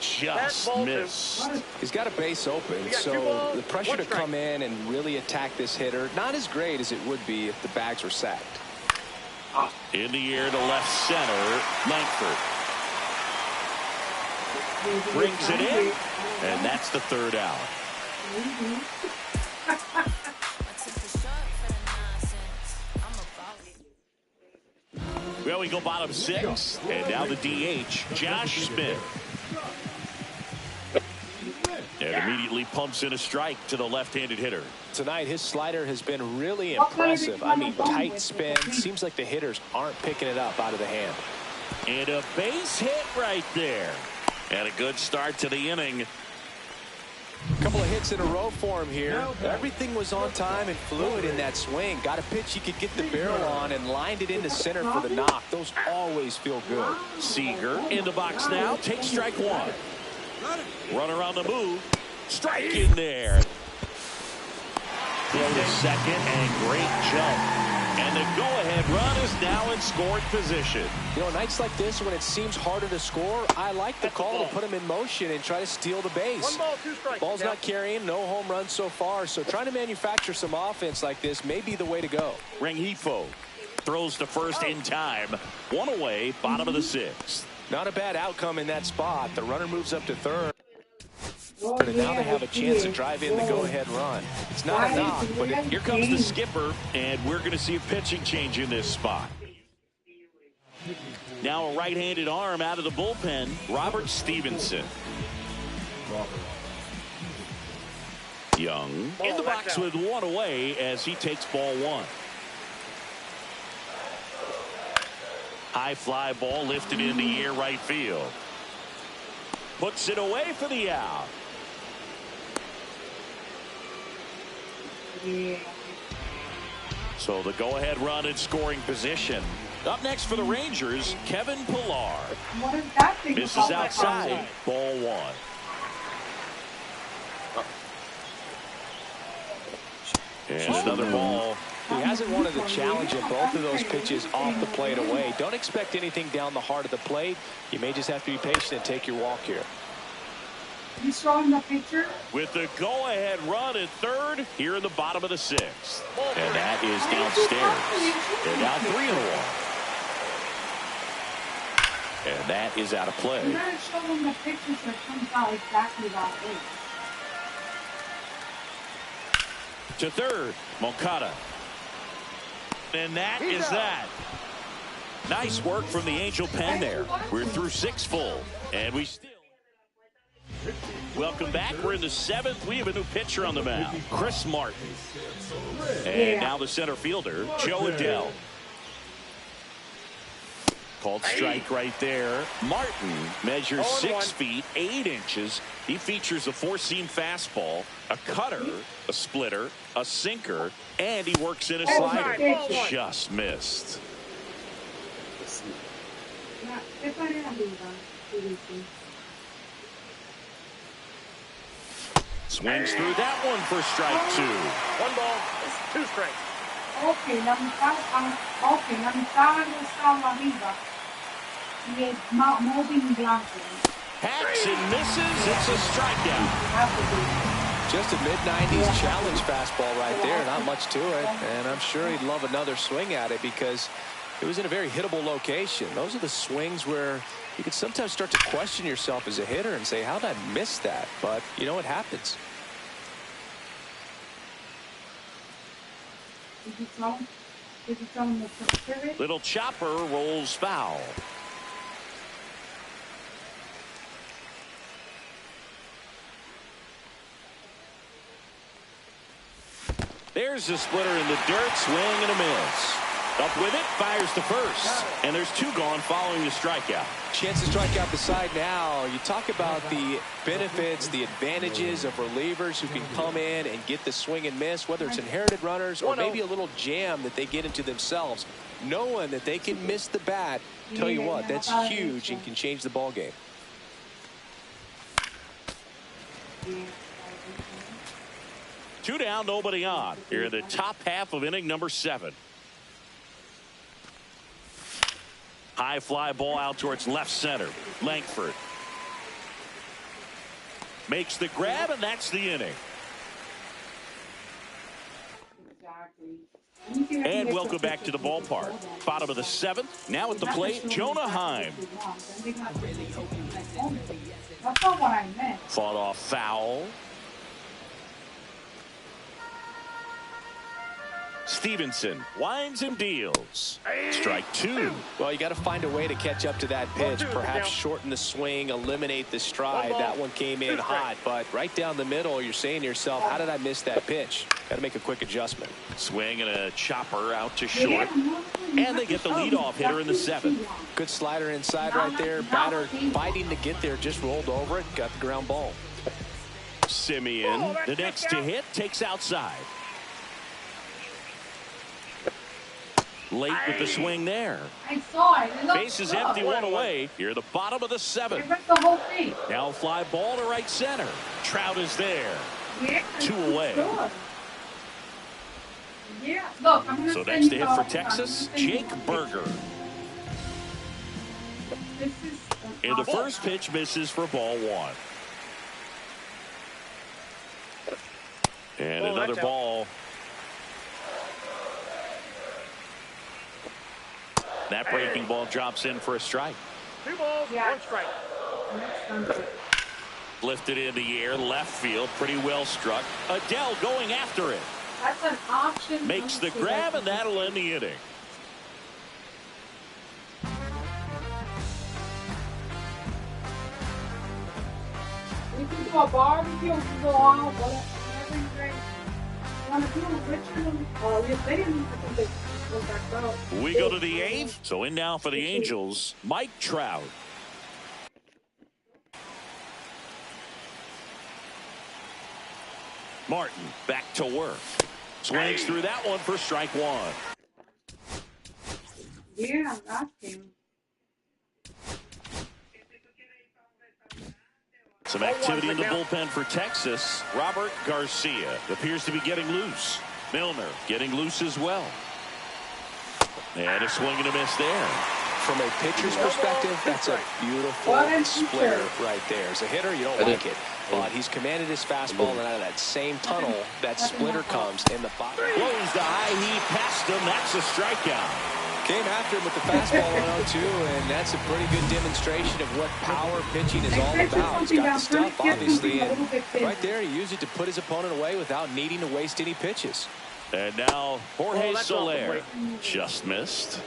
Speaker 1: Just missed.
Speaker 2: He's got a base open, so the pressure to come in and really attack this hitter, not as great as it would be if the bags were sacked.
Speaker 1: In the air to left center, Langford. Brings it in, and that's the 3rd out. Well, we go bottom 6, and now the DH, Josh Smith. And immediately pumps in a strike to the left-handed hitter.
Speaker 2: Tonight, his slider has been really impressive. I mean, tight spin. Seems like the hitters aren't picking it up out of the hand.
Speaker 1: And a base hit right there. And a good start to the inning.
Speaker 2: A couple of hits in a row for him here. Everything was on time and fluid in that swing. Got a pitch he could get the barrel on and lined it into center for the knock. Those always feel good.
Speaker 1: Seager in the box now. Takes strike 1. Runner on the move. Strike in there. Throw to second and great jump. And the go-ahead run is now in scoring position.
Speaker 2: You know, nights like this when it seems harder to score, I like the call to put him in motion and try to steal the base.
Speaker 6: 1 ball, 2 strikes.
Speaker 2: Ball's not carrying, no home runs so far, so trying to manufacture some offense like this may be the way to go.
Speaker 1: Rengifo throws to first in time. 1 away, bottom of the 6th.
Speaker 2: Not a bad outcome in that spot. The runner moves up to third. And now they have a chance to drive in the go-ahead run. It's not a knock, but
Speaker 1: here comes the skipper, and we're going to see a pitching change in this spot. Now a right-handed arm out of the bullpen, Robert Stevenson. Young in the box with 1 away as he takes ball 1. High fly ball lifted in the air right field. Puts it away for the out. So the go-ahead run in scoring position. Up next for the Rangers, Kevin Pillar.
Speaker 5: What is that thing?
Speaker 1: Misses outside. Ball one. And another ball.
Speaker 2: He hasn't wanted to challenge in both of those pitches off the plate away. Don't expect anything down the heart of the plate. You may just have to be patient and take your walk here.
Speaker 5: You showing the picture?
Speaker 1: With the go-ahead run at third here in the bottom of the sixth. And that is downstairs. They're down 3-1. And that is out of play.
Speaker 5: You gotta show them the picture so it comes out exactly that way.
Speaker 1: To third, Moncada. And that is that. Nice work from the Angel pen there. We're through 6 full. And we still... Welcome back. We're in the 7th. We have a new pitcher on the mound, Chris Martin. And now the center fielder, Joe Adell. Called strike right there. Martin measures 6 feet 8 inches. He features a 4-seam fastball, a cutter, a splitter, a sinker, and he works in a slider. Just missed. Swings through that one for strike 2.
Speaker 6: 1 ball, 2 strikes.
Speaker 5: Okay, la mitad estaba arriba. Y es moving blanco.
Speaker 1: Hacks and misses. It's a strikeout.
Speaker 2: Just a mid-90s challenge fastball right there. Not much to it. And I'm sure he'd love another swing at it because it was in a very hittable location. Those are the swings where you can sometimes start to question yourself as a hitter and say, how did I miss that? But, you know, it happens.
Speaker 1: Little chopper rolls foul. There's the splitter in the dirt, swing and a miss. Up with it, fires to first. And there's 2 gone following the strikeout.
Speaker 2: Chance to strike out the side now. You talk about the benefits, the advantages of relievers who can come in and get the swing and miss, whether it's inherited runners or maybe a little jam that they get into themselves. Knowing that they can miss the bat, tell you what, that's huge and can change the ball game.
Speaker 1: Two down, nobody on. Here in the top half of inning number 7. High fly ball out towards left center. Langford makes the grab, and that's the inning. And welcome back to the ballpark. Bottom of the 7th. Now at the plate, Jonah Heim.
Speaker 5: That's not what I meant.
Speaker 1: Fought off foul. Stevenson winds and deals. Strike 2.
Speaker 2: Well, you got to find a way to catch up to that pitch. Perhaps shorten the swing, eliminate the stride. That one came in hot, but right down the middle, you're saying to yourself, how did I miss that pitch? Got to make a quick adjustment.
Speaker 1: Swing and a chopper out to short. And they get the leadoff hitter in the 7th.
Speaker 2: Good slider inside right there. Batter fighting to get there, just rolled over it, got the ground ball.
Speaker 1: Simeon, the next to hit, takes outside. Late with the swing there.
Speaker 5: I saw it.
Speaker 1: Base is empty, 1 away. Here at the bottom of the 7th.
Speaker 5: The whole thing.
Speaker 1: Now fly ball to right center. Trout is there.
Speaker 5: Yeah,
Speaker 1: 2 away.
Speaker 5: Yeah, look,
Speaker 1: So next to hit for Texas, Jake Berger. And the first pitch misses for ball 1. And another ball. That breaking ball drops in for a strike.
Speaker 6: 2 balls, 1 strike.
Speaker 1: Lifted in the air, left field, pretty well struck. Adell going after it.
Speaker 5: That's an option.
Speaker 1: Makes the grab, and that'll end the inning.
Speaker 5: We can do a barbecue, we can go out, whatever you drink. You want to do a Richmond? They didn't have to go back out.
Speaker 1: We go to the 8th. So in now for the Angels, Mike Trout. Martin back to work. Swings through that one for strike 1.
Speaker 5: Yeah, ask him.
Speaker 1: Some activity in the bullpen for Texas. Robert Garcia appears to be getting loose. Milner getting loose as well. And a swing and a miss there.
Speaker 2: From a pitcher's perspective, that's a beautiful splitter right there. As a hitter, you don't like it. But he's commanded his fastball, and out of that same tunnel, that splitter comes in the bottom.
Speaker 1: Blows the high heat past him. That's a strikeout.
Speaker 2: Came after him with the fastball on 0-2, and that's a pretty good demonstration of what power pitching is all about. He's got the stuff, obviously, and right there he used it to put his opponent away without needing to waste any pitches.
Speaker 1: And now Jorge Soler just missed.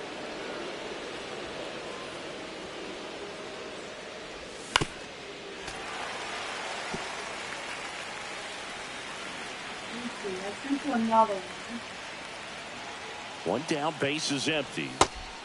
Speaker 5: Another
Speaker 1: one down, base is empty.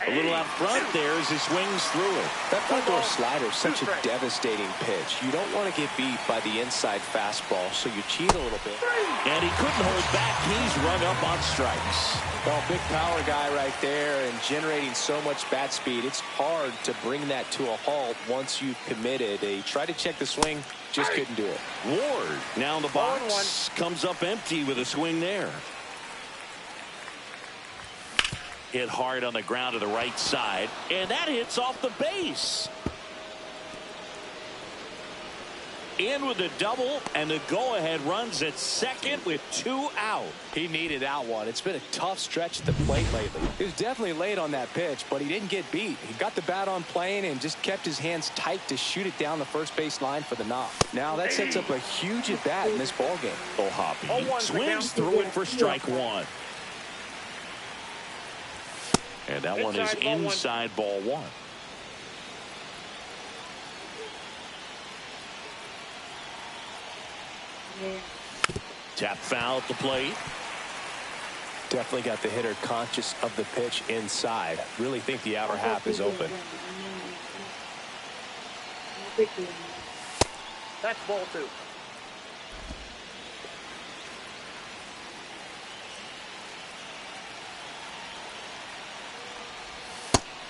Speaker 1: A little out front there as he swings through it.
Speaker 2: That front door slider is such a devastating pitch. You don't want to get beat by the inside fastball, so you cheat a little bit.
Speaker 1: And he couldn't hold back. He's rung up on strikes.
Speaker 2: Well, big power guy right there and generating so much bat speed. It's hard to bring that to a halt once you've committed. He tried to check the swing, just couldn't do it.
Speaker 1: Ward now in the box, comes up empty with a swing there. Hit hard on the ground to the right side, and that hits off the base. In with the double, and the go-ahead runs at second with 2 out.
Speaker 2: He needed that one. It's been a tough stretch at the plate lately. He was definitely late on that pitch, but he didn't get beat. He got the bat on plane and just kept his hands tight to shoot it down the first base line for the knock. Now that sets up a huge at-bat in this ballgame.
Speaker 1: Hoppy swings through it for strike one. And that one is inside ball one.
Speaker 5: Yeah.
Speaker 1: Tap foul at the plate.
Speaker 2: Definitely got the hitter conscious of the pitch inside. Really think the outer half is open.
Speaker 6: That's ball 2.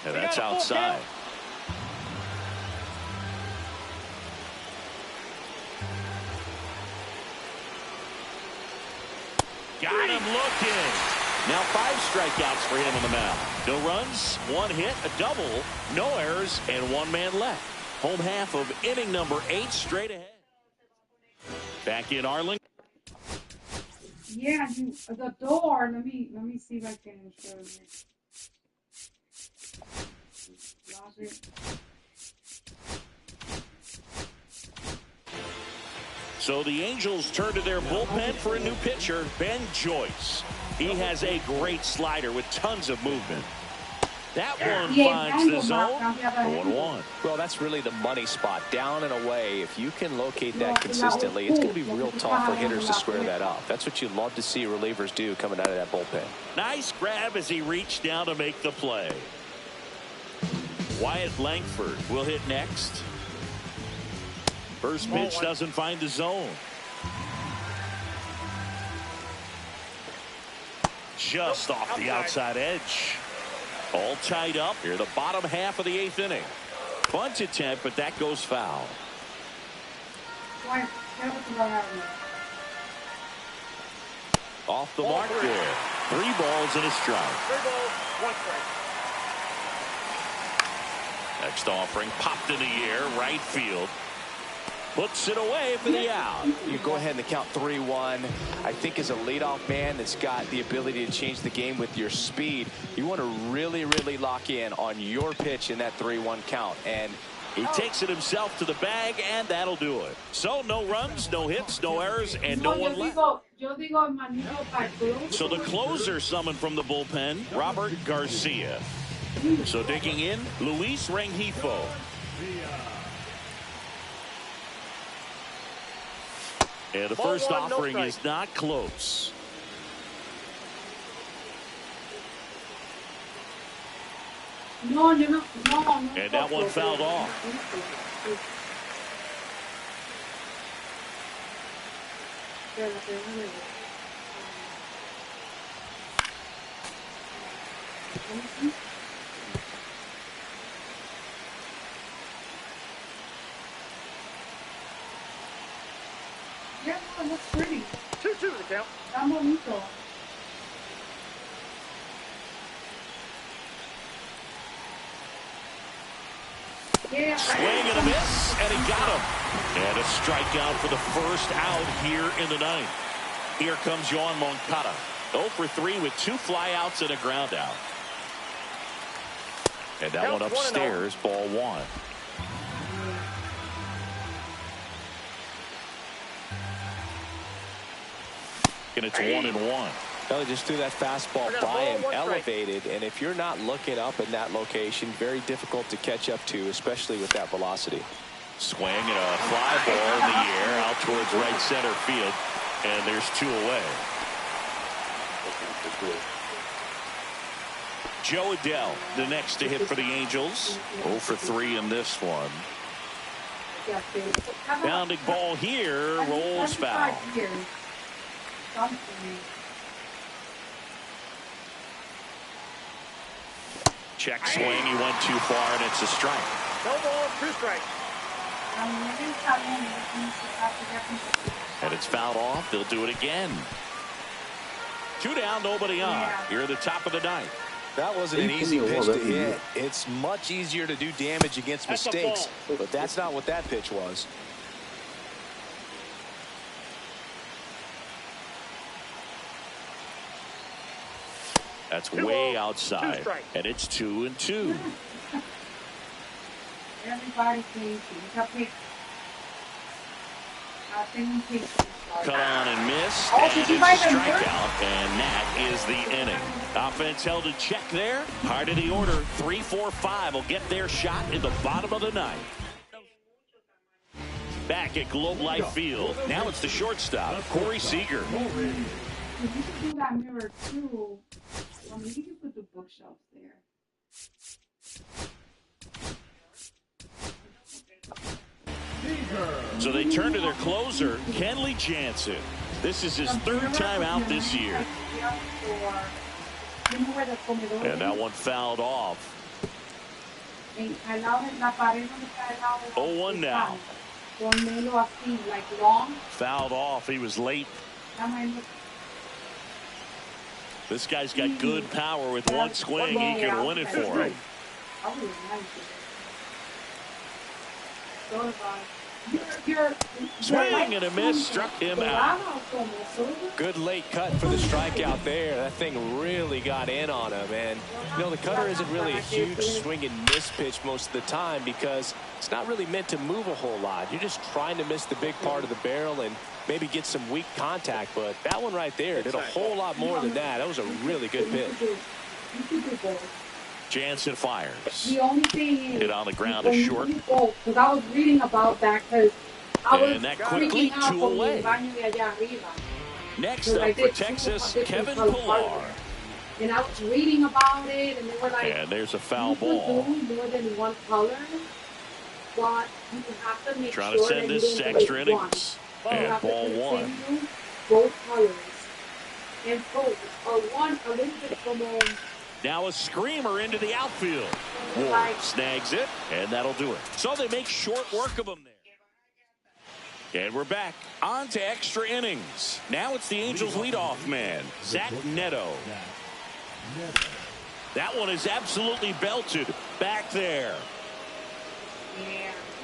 Speaker 1: And that's outside. Got him looking. Now 5 strikeouts for him on the mound. No runs, 1 hit, a double, no errors, and 1 man left. Home half of inning number 8 straight ahead. Back in Arlington.
Speaker 5: Yeah, the door. Let me see if I can show you.
Speaker 1: So the Angels turn to their bullpen for a new pitcher, Ben Joyce. He has a great slider with tons of movement. That one finds the zone. 0-1.
Speaker 2: Well, that's really the money spot, down and away. If you can locate that consistently, it's going to be real tough for hitters to square that up. That's what you love to see relievers do coming out of that bullpen.
Speaker 1: Nice grab as he reached down to make the play. Wyatt Langford will hit next. First pitch doesn't find the zone. Just off the outside edge. All tied up here, the bottom half of the 8th inning. Bunt attempt, but that goes foul. Off the mark there. 3 balls and a strike.
Speaker 6: 3 balls, 1 strike.
Speaker 1: Next offering popped in the air, right field. Puts it away for the out.
Speaker 2: You go ahead and count 3-1. I think as a leadoff man that's got the ability to change the game with your speed, you want to really, really lock in on your pitch in that 3-1 count. And
Speaker 1: he takes it himself to the bag, and that'll do it. So no runs, no hits, no errors, and no one left. So the closer summoned from the bullpen, Robert Garcia. So digging in, Luis Rengifo. And the first offering is not close. And that one fouled off.
Speaker 5: That looks pretty.
Speaker 6: 2-2 the count.
Speaker 5: Está bonito. Yeah,
Speaker 1: Swing and a miss, and he got him. And a strikeout for the first out here in the ninth. Here comes Yoan Moncada. 0 for 3 with 2 flyouts and a ground out. And that one upstairs, ball 1. And it's 1-1.
Speaker 2: Well, they just threw that fastball by him, elevated, and if you're not looking up in that location, very difficult to catch up to, especially with that velocity.
Speaker 1: Swing and a fly ball in the air out towards right center field, and there's 2 away. Joe Adell, the next to hit for the Angels. 0 for 3 in this one. Bounding ball here, rolls foul. Check swing, he went too far, and it's a strike.
Speaker 6: No ball, 2 strikes.
Speaker 1: And it's fouled off. They'll do it again. 2 down, nobody on. Here at the top of the ninth.
Speaker 2: That wasn't an easy pitch to hit. It's much easier to do damage against mistakes, but that's not what that pitch was.
Speaker 1: That's way outside, and it's 2-2.
Speaker 5: Everybody thinks
Speaker 1: Cut on and missed, and it's a strikeout, and that is the inning. Offense held in check there. Heart of the order, 3-4-5 will get their shot in the bottom of the ninth. Back at Globe Life Field. Now it's the shortstop, Corey Seager.
Speaker 5: You could do that mirror too. Well, maybe you could do bookshelves there.
Speaker 1: So they turn to their closer, Kenley Jansen. This is his 3rd time out this year. And that one fouled off. 0-1 now. Fouled off. He was late. This guy's got good power. With one swing, he can win it for him. Swing and a miss, struck him out.
Speaker 2: Good late cut for the strikeout there. That thing really got in on him. And, you know, the cutter isn't really a huge swing and miss pitch most of the time because it's not really meant to move a whole lot. You're just trying to miss the big part of the barrel and maybe get some weak contact. But that one right there did a whole lot more than that. That was a really good pitch.
Speaker 1: Jansen fires.
Speaker 5: The only thing is,
Speaker 1: hit on the ground is short.
Speaker 5: Because I was reading about that because I was
Speaker 1: that quickly 2 away. Next up for Texas, Kevin Pillar.
Speaker 5: And I was reading about it, and they were like,
Speaker 1: and there's a foul ball.
Speaker 5: Do more than one color, but you have to make
Speaker 1: trying
Speaker 5: sure
Speaker 1: to send this extra innings. And ball 1.
Speaker 5: Both colors. And both are one a little bit from
Speaker 1: now a screamer into the outfield. Ward snags it, and that'll do it. So they make short work of him there. And we're back on to extra innings. Now it's the Angels leadoff man, Zach Neto. That one is absolutely belted back there.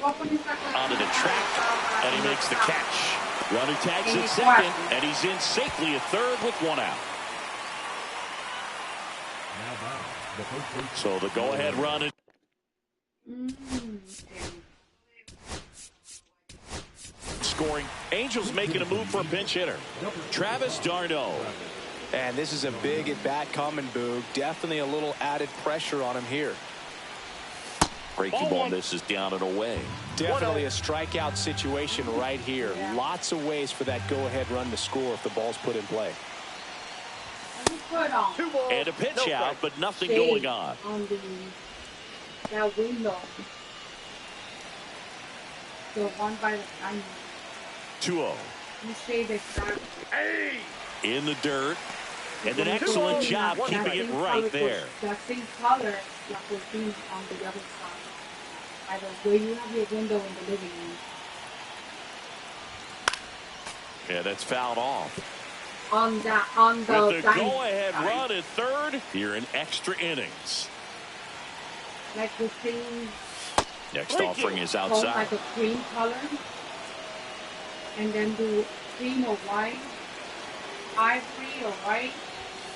Speaker 1: Onto the track, and he makes the catch. Runner tags at second, and he's in safely at third with 1 out. So the go-ahead run. Scoring. Angels making a move for a pinch hitter. Travis d'Arnaud.
Speaker 2: And this is a big at-bat coming, Boog. Definitely a little added pressure on him here.
Speaker 1: Breaking ball misses down and away.
Speaker 2: Definitely a strikeout situation right here. Lots of ways for that go-ahead run to score if the ball's put in play.
Speaker 1: And a pitch out, but nothing going on.
Speaker 5: That window. The one by the
Speaker 1: 2-0.
Speaker 5: You say the
Speaker 6: Hey!
Speaker 1: In the dirt. And an excellent job keeping it right there.
Speaker 5: That same color, la cortina on the other side. By the way you have your window in the living room.
Speaker 1: Yeah, that's fouled off.
Speaker 5: On the
Speaker 1: With the
Speaker 5: diamond
Speaker 1: go-ahead
Speaker 5: side.
Speaker 1: run at third here in extra innings.
Speaker 5: Like the same.
Speaker 1: Next offering is
Speaker 5: Tone
Speaker 1: outside.
Speaker 5: like a cream color. And then do cream or white. Ivory or white.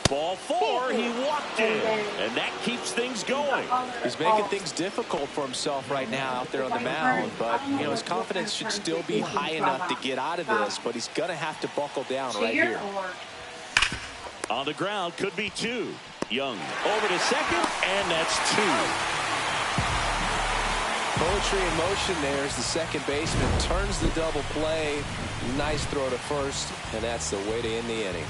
Speaker 1: Ball four, he walked in, and that keeps things going.
Speaker 2: He's making things difficult for himself right now out there on the mound, but you know his confidence should still be high enough to get out of this, but he's going to have to buckle down right here.
Speaker 1: On the ground, could be two. Young over to second, and that's two.
Speaker 2: Poetry in motion there as the second baseman turns the double play. Nice throw to first, and that's the way to end the inning.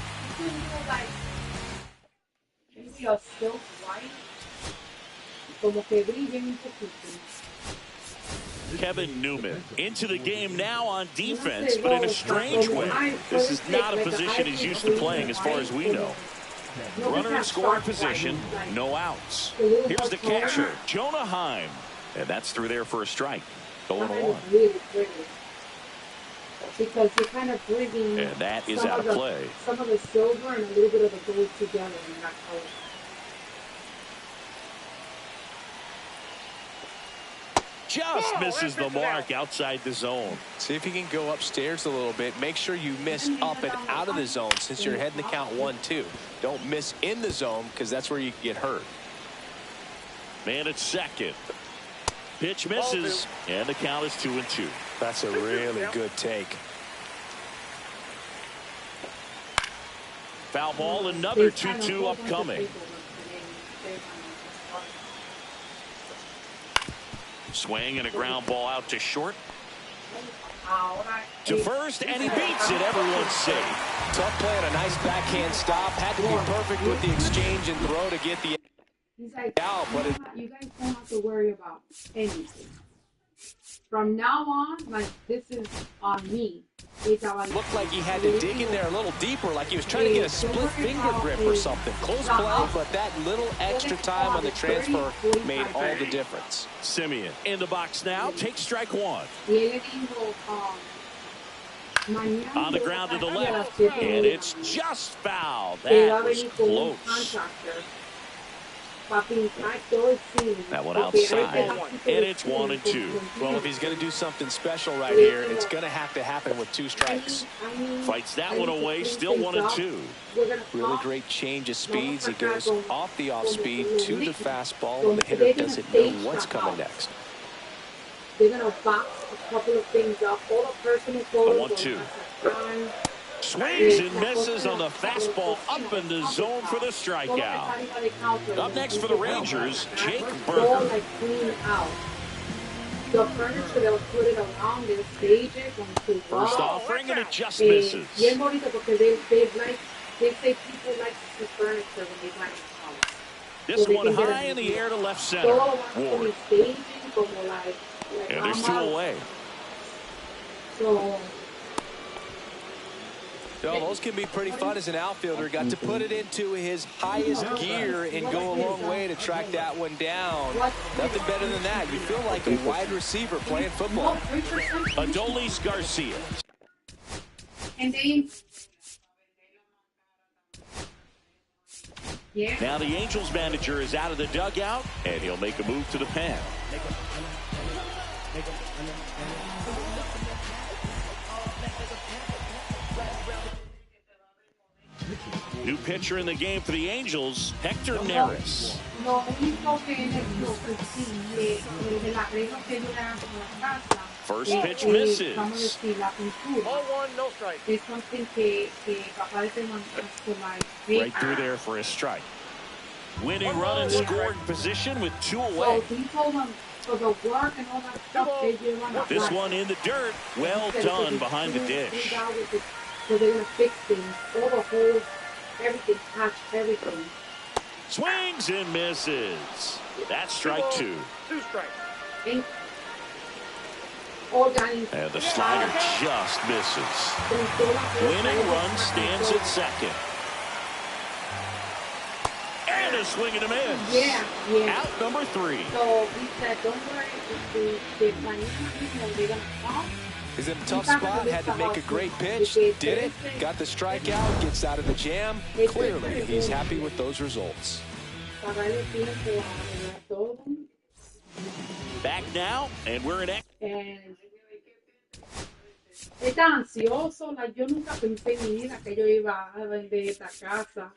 Speaker 5: Maybe a silk white. Como que brillen un poquito.
Speaker 1: Kevin Newman into the game now on defense, but in a strange way. This is not a position he's used to playing as far as we know. Runner in scoring position, no outs. Here's the catcher, Jonah Heim. And that's through there for a strike. 0-1.
Speaker 5: Because you're kind of bringing
Speaker 1: and that is out of play.
Speaker 5: Some of the silver and a little bit of the gold together in that color.
Speaker 1: Just misses the mark outside the zone.
Speaker 2: See if you can go upstairs a little bit. Make sure you miss up and out of the zone since you're heading to count 1-2. Don't miss in the zone because that's where you can get hurt.
Speaker 1: Man at second. Pitch misses, and the count is 2-2.
Speaker 2: That's a really good take.
Speaker 1: Foul ball, another 2-2 upcoming. Swing and a ground ball out to short. To first, and he beats it. Everyone's safe.
Speaker 2: Tough play on a nice backhand stop. Had to be perfect with the exchange and throw to get the
Speaker 5: He's like,
Speaker 2: out, but
Speaker 5: you guys don't have to worry about anything. From now on, like, this is on me.
Speaker 2: Looked like he had to dig in there a little deeper, like he was trying to get a split finger grip or something. Close play, but that little extra time on the transfer made all the difference.
Speaker 1: Simeon in the box now. Takes strike one. On the ground to the left, and it's just foul. That was close. That one outside, and it's 1-2.
Speaker 2: Well, if he's going to do something special right here, it's going to have to happen with 2 strikes.
Speaker 1: Fights that one away, still 1-2.
Speaker 2: Really great change of speeds. He goes off the off-speed to the fastball, and the hitter doesn't know what's coming next.
Speaker 5: They're going to box a couple of things up. All the personal photos.
Speaker 1: 1-2. Swings and misses on the fastball up in the zone for the strikeout. Up next for the Rangers, Jake Burger.
Speaker 5: The furniture they'll put it around, they'll stage it.
Speaker 1: First offering, and it just misses.
Speaker 5: They say people like the furniture when they buy the house.
Speaker 1: This one high in the air to left center. Ward. And there's 2 away.
Speaker 5: So,
Speaker 2: those can be pretty fun as an outfielder. Got to put it into his highest gear and go a long way to track that one down. Nothing better than that. You feel like a wide receiver playing football.
Speaker 1: Adolis Garcia.
Speaker 5: And they...
Speaker 1: Now the Angels manager is out of the dugout, and he'll make a move to the pen. New pitcher in the game for the Angels, Hector Neris. First pitch misses.
Speaker 6: 0-1, no strike.
Speaker 1: Right through there for a strike. Winning run in scoring position with 2 away. This one in the dirt. Well done behind the dish.
Speaker 5: So they're going to fix things. All the holes, everything, patch everything.
Speaker 1: Swings and misses. That's strike 2.
Speaker 6: 2 strikes.
Speaker 1: And the slider just misses. Winning run stands at second. And a swing and a miss.
Speaker 5: Yeah.
Speaker 1: Out number 3.
Speaker 5: So we said, don't worry, if they're going to come,
Speaker 2: He's in a tough spot, had to make a great pitch, did it, got the strikeout, gets out of the jam. Clearly, he's happy with those results.
Speaker 1: Back now, and we're in.
Speaker 5: Está ansioso, yo nunca pensé en mi vida que yo iba a vender esta casa.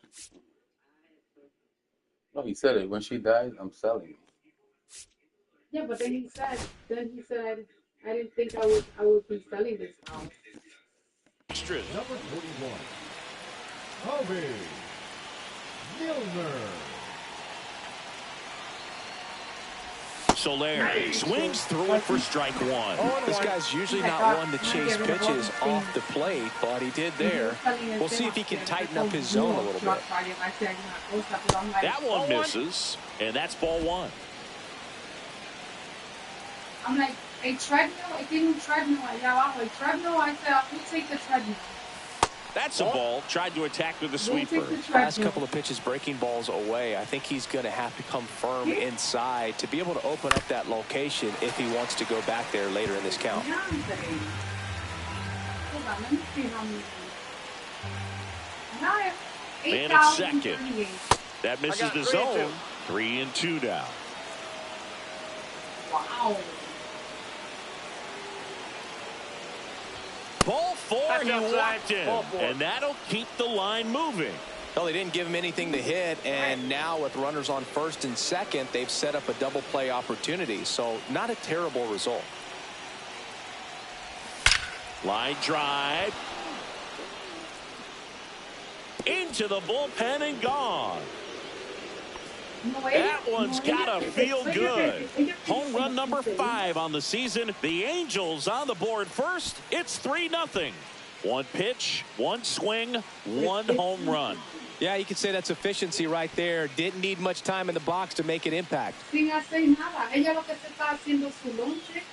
Speaker 8: No, he said it. When she dies, I'm selling it.
Speaker 5: Yeah, but then he said, I didn't think I would be selling this house.
Speaker 1: Extras.
Speaker 9: Number 41, Kobe Milner.
Speaker 1: Soler swings through it for strike one.
Speaker 2: This guy's usually not one to chase pitches off the plate, but he did there. We'll see if he can tighten up his zone a little bit.
Speaker 1: That one misses, and that's ball one.
Speaker 5: I'm like, a treadmill? I didn't treadmill allá abajo. A treadmill? I said, I will take the treadmill.
Speaker 1: That's a ball. Tried to attack with the sweeper.
Speaker 2: Last couple of pitches breaking balls away. I think he's going to have to come firm inside to be able to open up that location if he wants to go back there later in this count.
Speaker 1: Man at second. That misses the zone. 3-2 down.
Speaker 5: Wow.
Speaker 1: Ball four, he walked in, and that'll keep the line moving.
Speaker 2: Well, they didn't give him anything to hit, and now with runners on first and second, they've set up a double play opportunity, so not a terrible result.
Speaker 1: Line drive. Into the bullpen and gone. That one's gotta feel good. Home run number 5 on the season. The Angels on the board first. It's 3-0. One pitch, one swing, one home run.
Speaker 2: Yeah, you could say that's efficiency right there. Didn't need much time in the box to make an impact.
Speaker 5: Sin hacer nada. Ella lo que se está haciendo su lonche.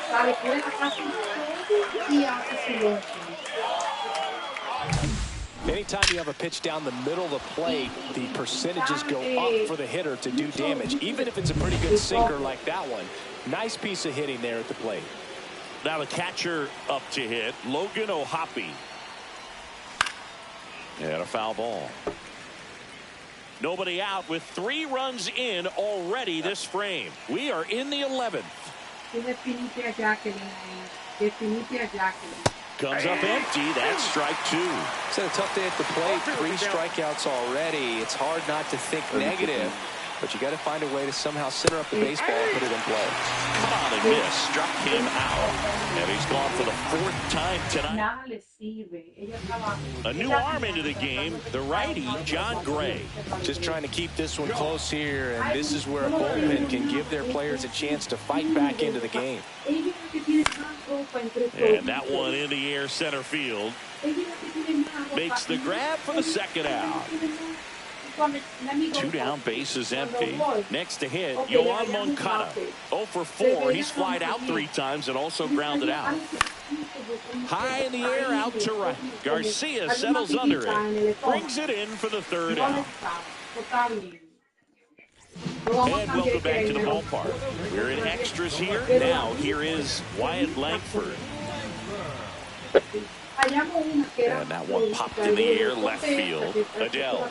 Speaker 5: Sale fuera casi todo y hace su lonche.
Speaker 2: Anytime you have a pitch down the middle of the plate, the percentages go up for the hitter to do damage, even if it's a pretty good sinker like that one. Nice piece of hitting there at the plate.
Speaker 1: Now the catcher up to hit, Logan O'Hoppe. And a foul ball. Nobody out with 3 runs in already this frame. We are in the 11th. Comes up empty. That's strike 2.
Speaker 2: It's a tough day at the plate. 3 strikeouts already. It's hard not to think negative, but you got to find a way to somehow center up the baseball and put it in play.
Speaker 1: Come on and miss. Struck him out. And he's gone for the 4th time tonight. A new arm into the game, the righty, John Gray.
Speaker 2: Just trying to keep this one close here, and this is where a bullpen can give their players a chance to fight back into the game.
Speaker 1: And that one in the air center field. Makes the grab for the second out. 2 down, bases empty. Next to hit, Yoan Moncada. 0 for 4. He's flied out 3 times and also grounded out. High in the air, out to right. Garcia settles under it. Brings it in for the 3rd out. And welcome back to the ballpark. We're in extras here. Now, here is Wyatt Langford. And that one popped in the air, left field. Adele.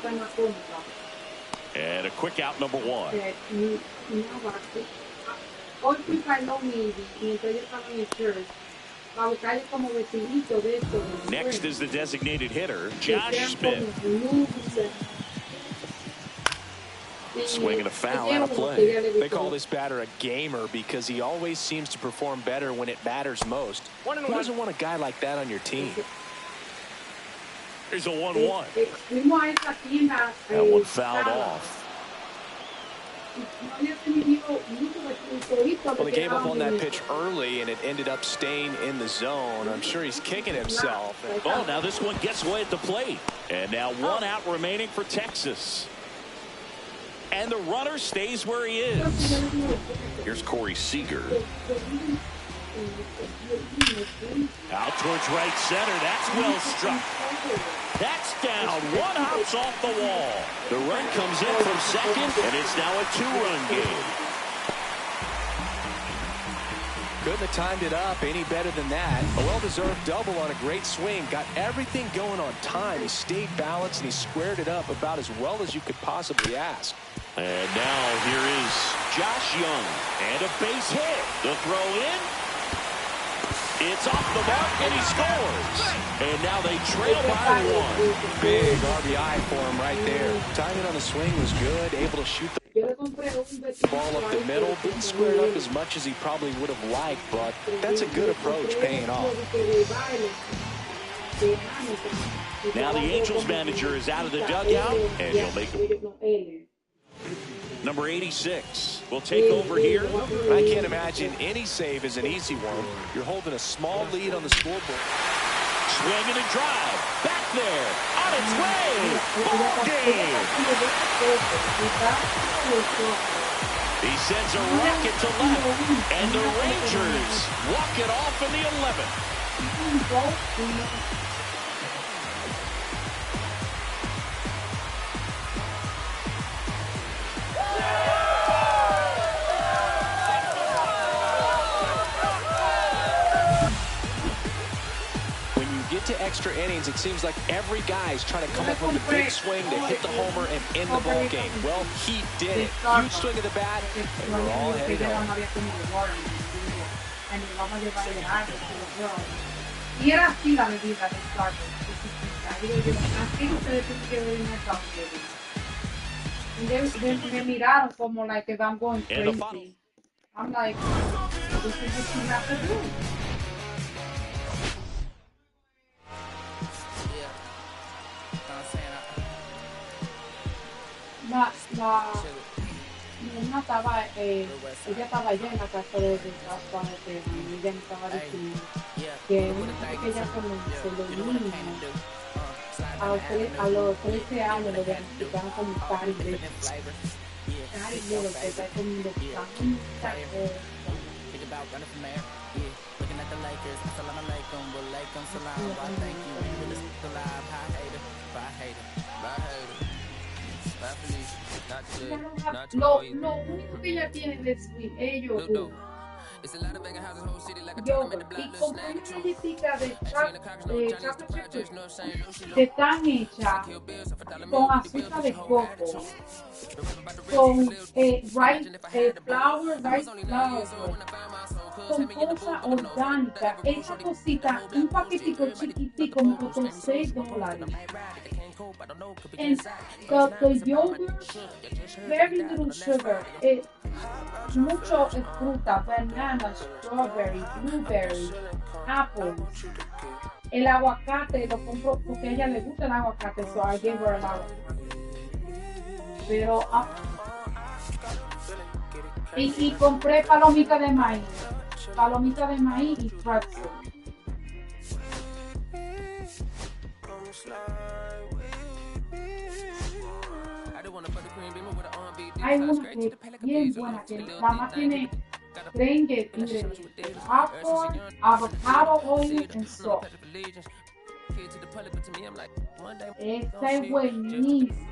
Speaker 1: And a quick out, number 1. Next is the designated hitter, Josh Smith. Swinging a foul out of play.
Speaker 2: They call this batter a gamer because he always seems to perform better when it matters most. Who doesn't want a guy like that on your team?
Speaker 1: Here's a 1-1. That one fouled off.
Speaker 2: Well, he gave up on that pitch early, and it ended up staying in the zone. I'm sure he's kicking himself.
Speaker 1: Oh, now this one gets away at the plate. And now 1 out remaining for Texas. And the runner stays where he is. Here's Corey Seager. Out towards right center. That's well struck. That's down. 1 hops off the wall. The run comes in from second, and it's now a 2-run game.
Speaker 2: Couldn't have timed it up any better than that. A well-deserved double on a great swing. Got everything going on time. He stayed balanced, and he squared it up about as well as you could possibly ask.
Speaker 1: And now here is Josh Young. And a base hit. The throw in. It's off the mark, and he scores. And now they trail by one.
Speaker 2: Big RBI for him right there. Timing on the swing was good. Able to shoot the ball up the middle. Didn't square it up as much as he probably would have liked, but that's a good approach, paying off.
Speaker 1: Now the Angels manager is out of the dugout, and he'll make number 86 will take over here.
Speaker 2: I can't imagine any save is an easy one. You're holding a small lead on the scoreboard.
Speaker 1: Swing and a drive. Back there. On its way. Ball game. He sends a rocket to left. And the Rangers walk it off in the 11th.
Speaker 2: To extra innings, it seems like every guy is trying to come up with a big swing to hit the homer and end the ball game. Well, he did it. Huge swing of the bat, and we're all headed home.
Speaker 5: Y era así la bebida de Starbucks. Así ustedes tienen que ver en el Starbucks. Me miraron como like if I'm going crazy. I'm like, this is what you have to do. Mi mamá estaba, ella estaba allá en la casa de cuando ella me estaba diciendo que ella comenzó los niños a los 13 años lo diagnosticaron como Cari Lilo, que está comiendo tanta Lo único que ella tiene de sweet es yogur. Y compré una galletita de chocolate que están hechas con azúcar de coco, con rice flour, con cosa orgánica. Esa cosita, un paquetico chiquitico, como por $6. And the yogurt, very little sugar. Mucho fruta, banana, strawberry, blueberry, apples. El aguacate lo compro porque a ella le gusta el aguacate, so I gave her el aguacate. Pero y compré palomita de maíz y pretzel. Hay una que es bien buena, que nada más tiene 30 ingredientes: popcorn, avocado oil and salt. Esta es buenísima.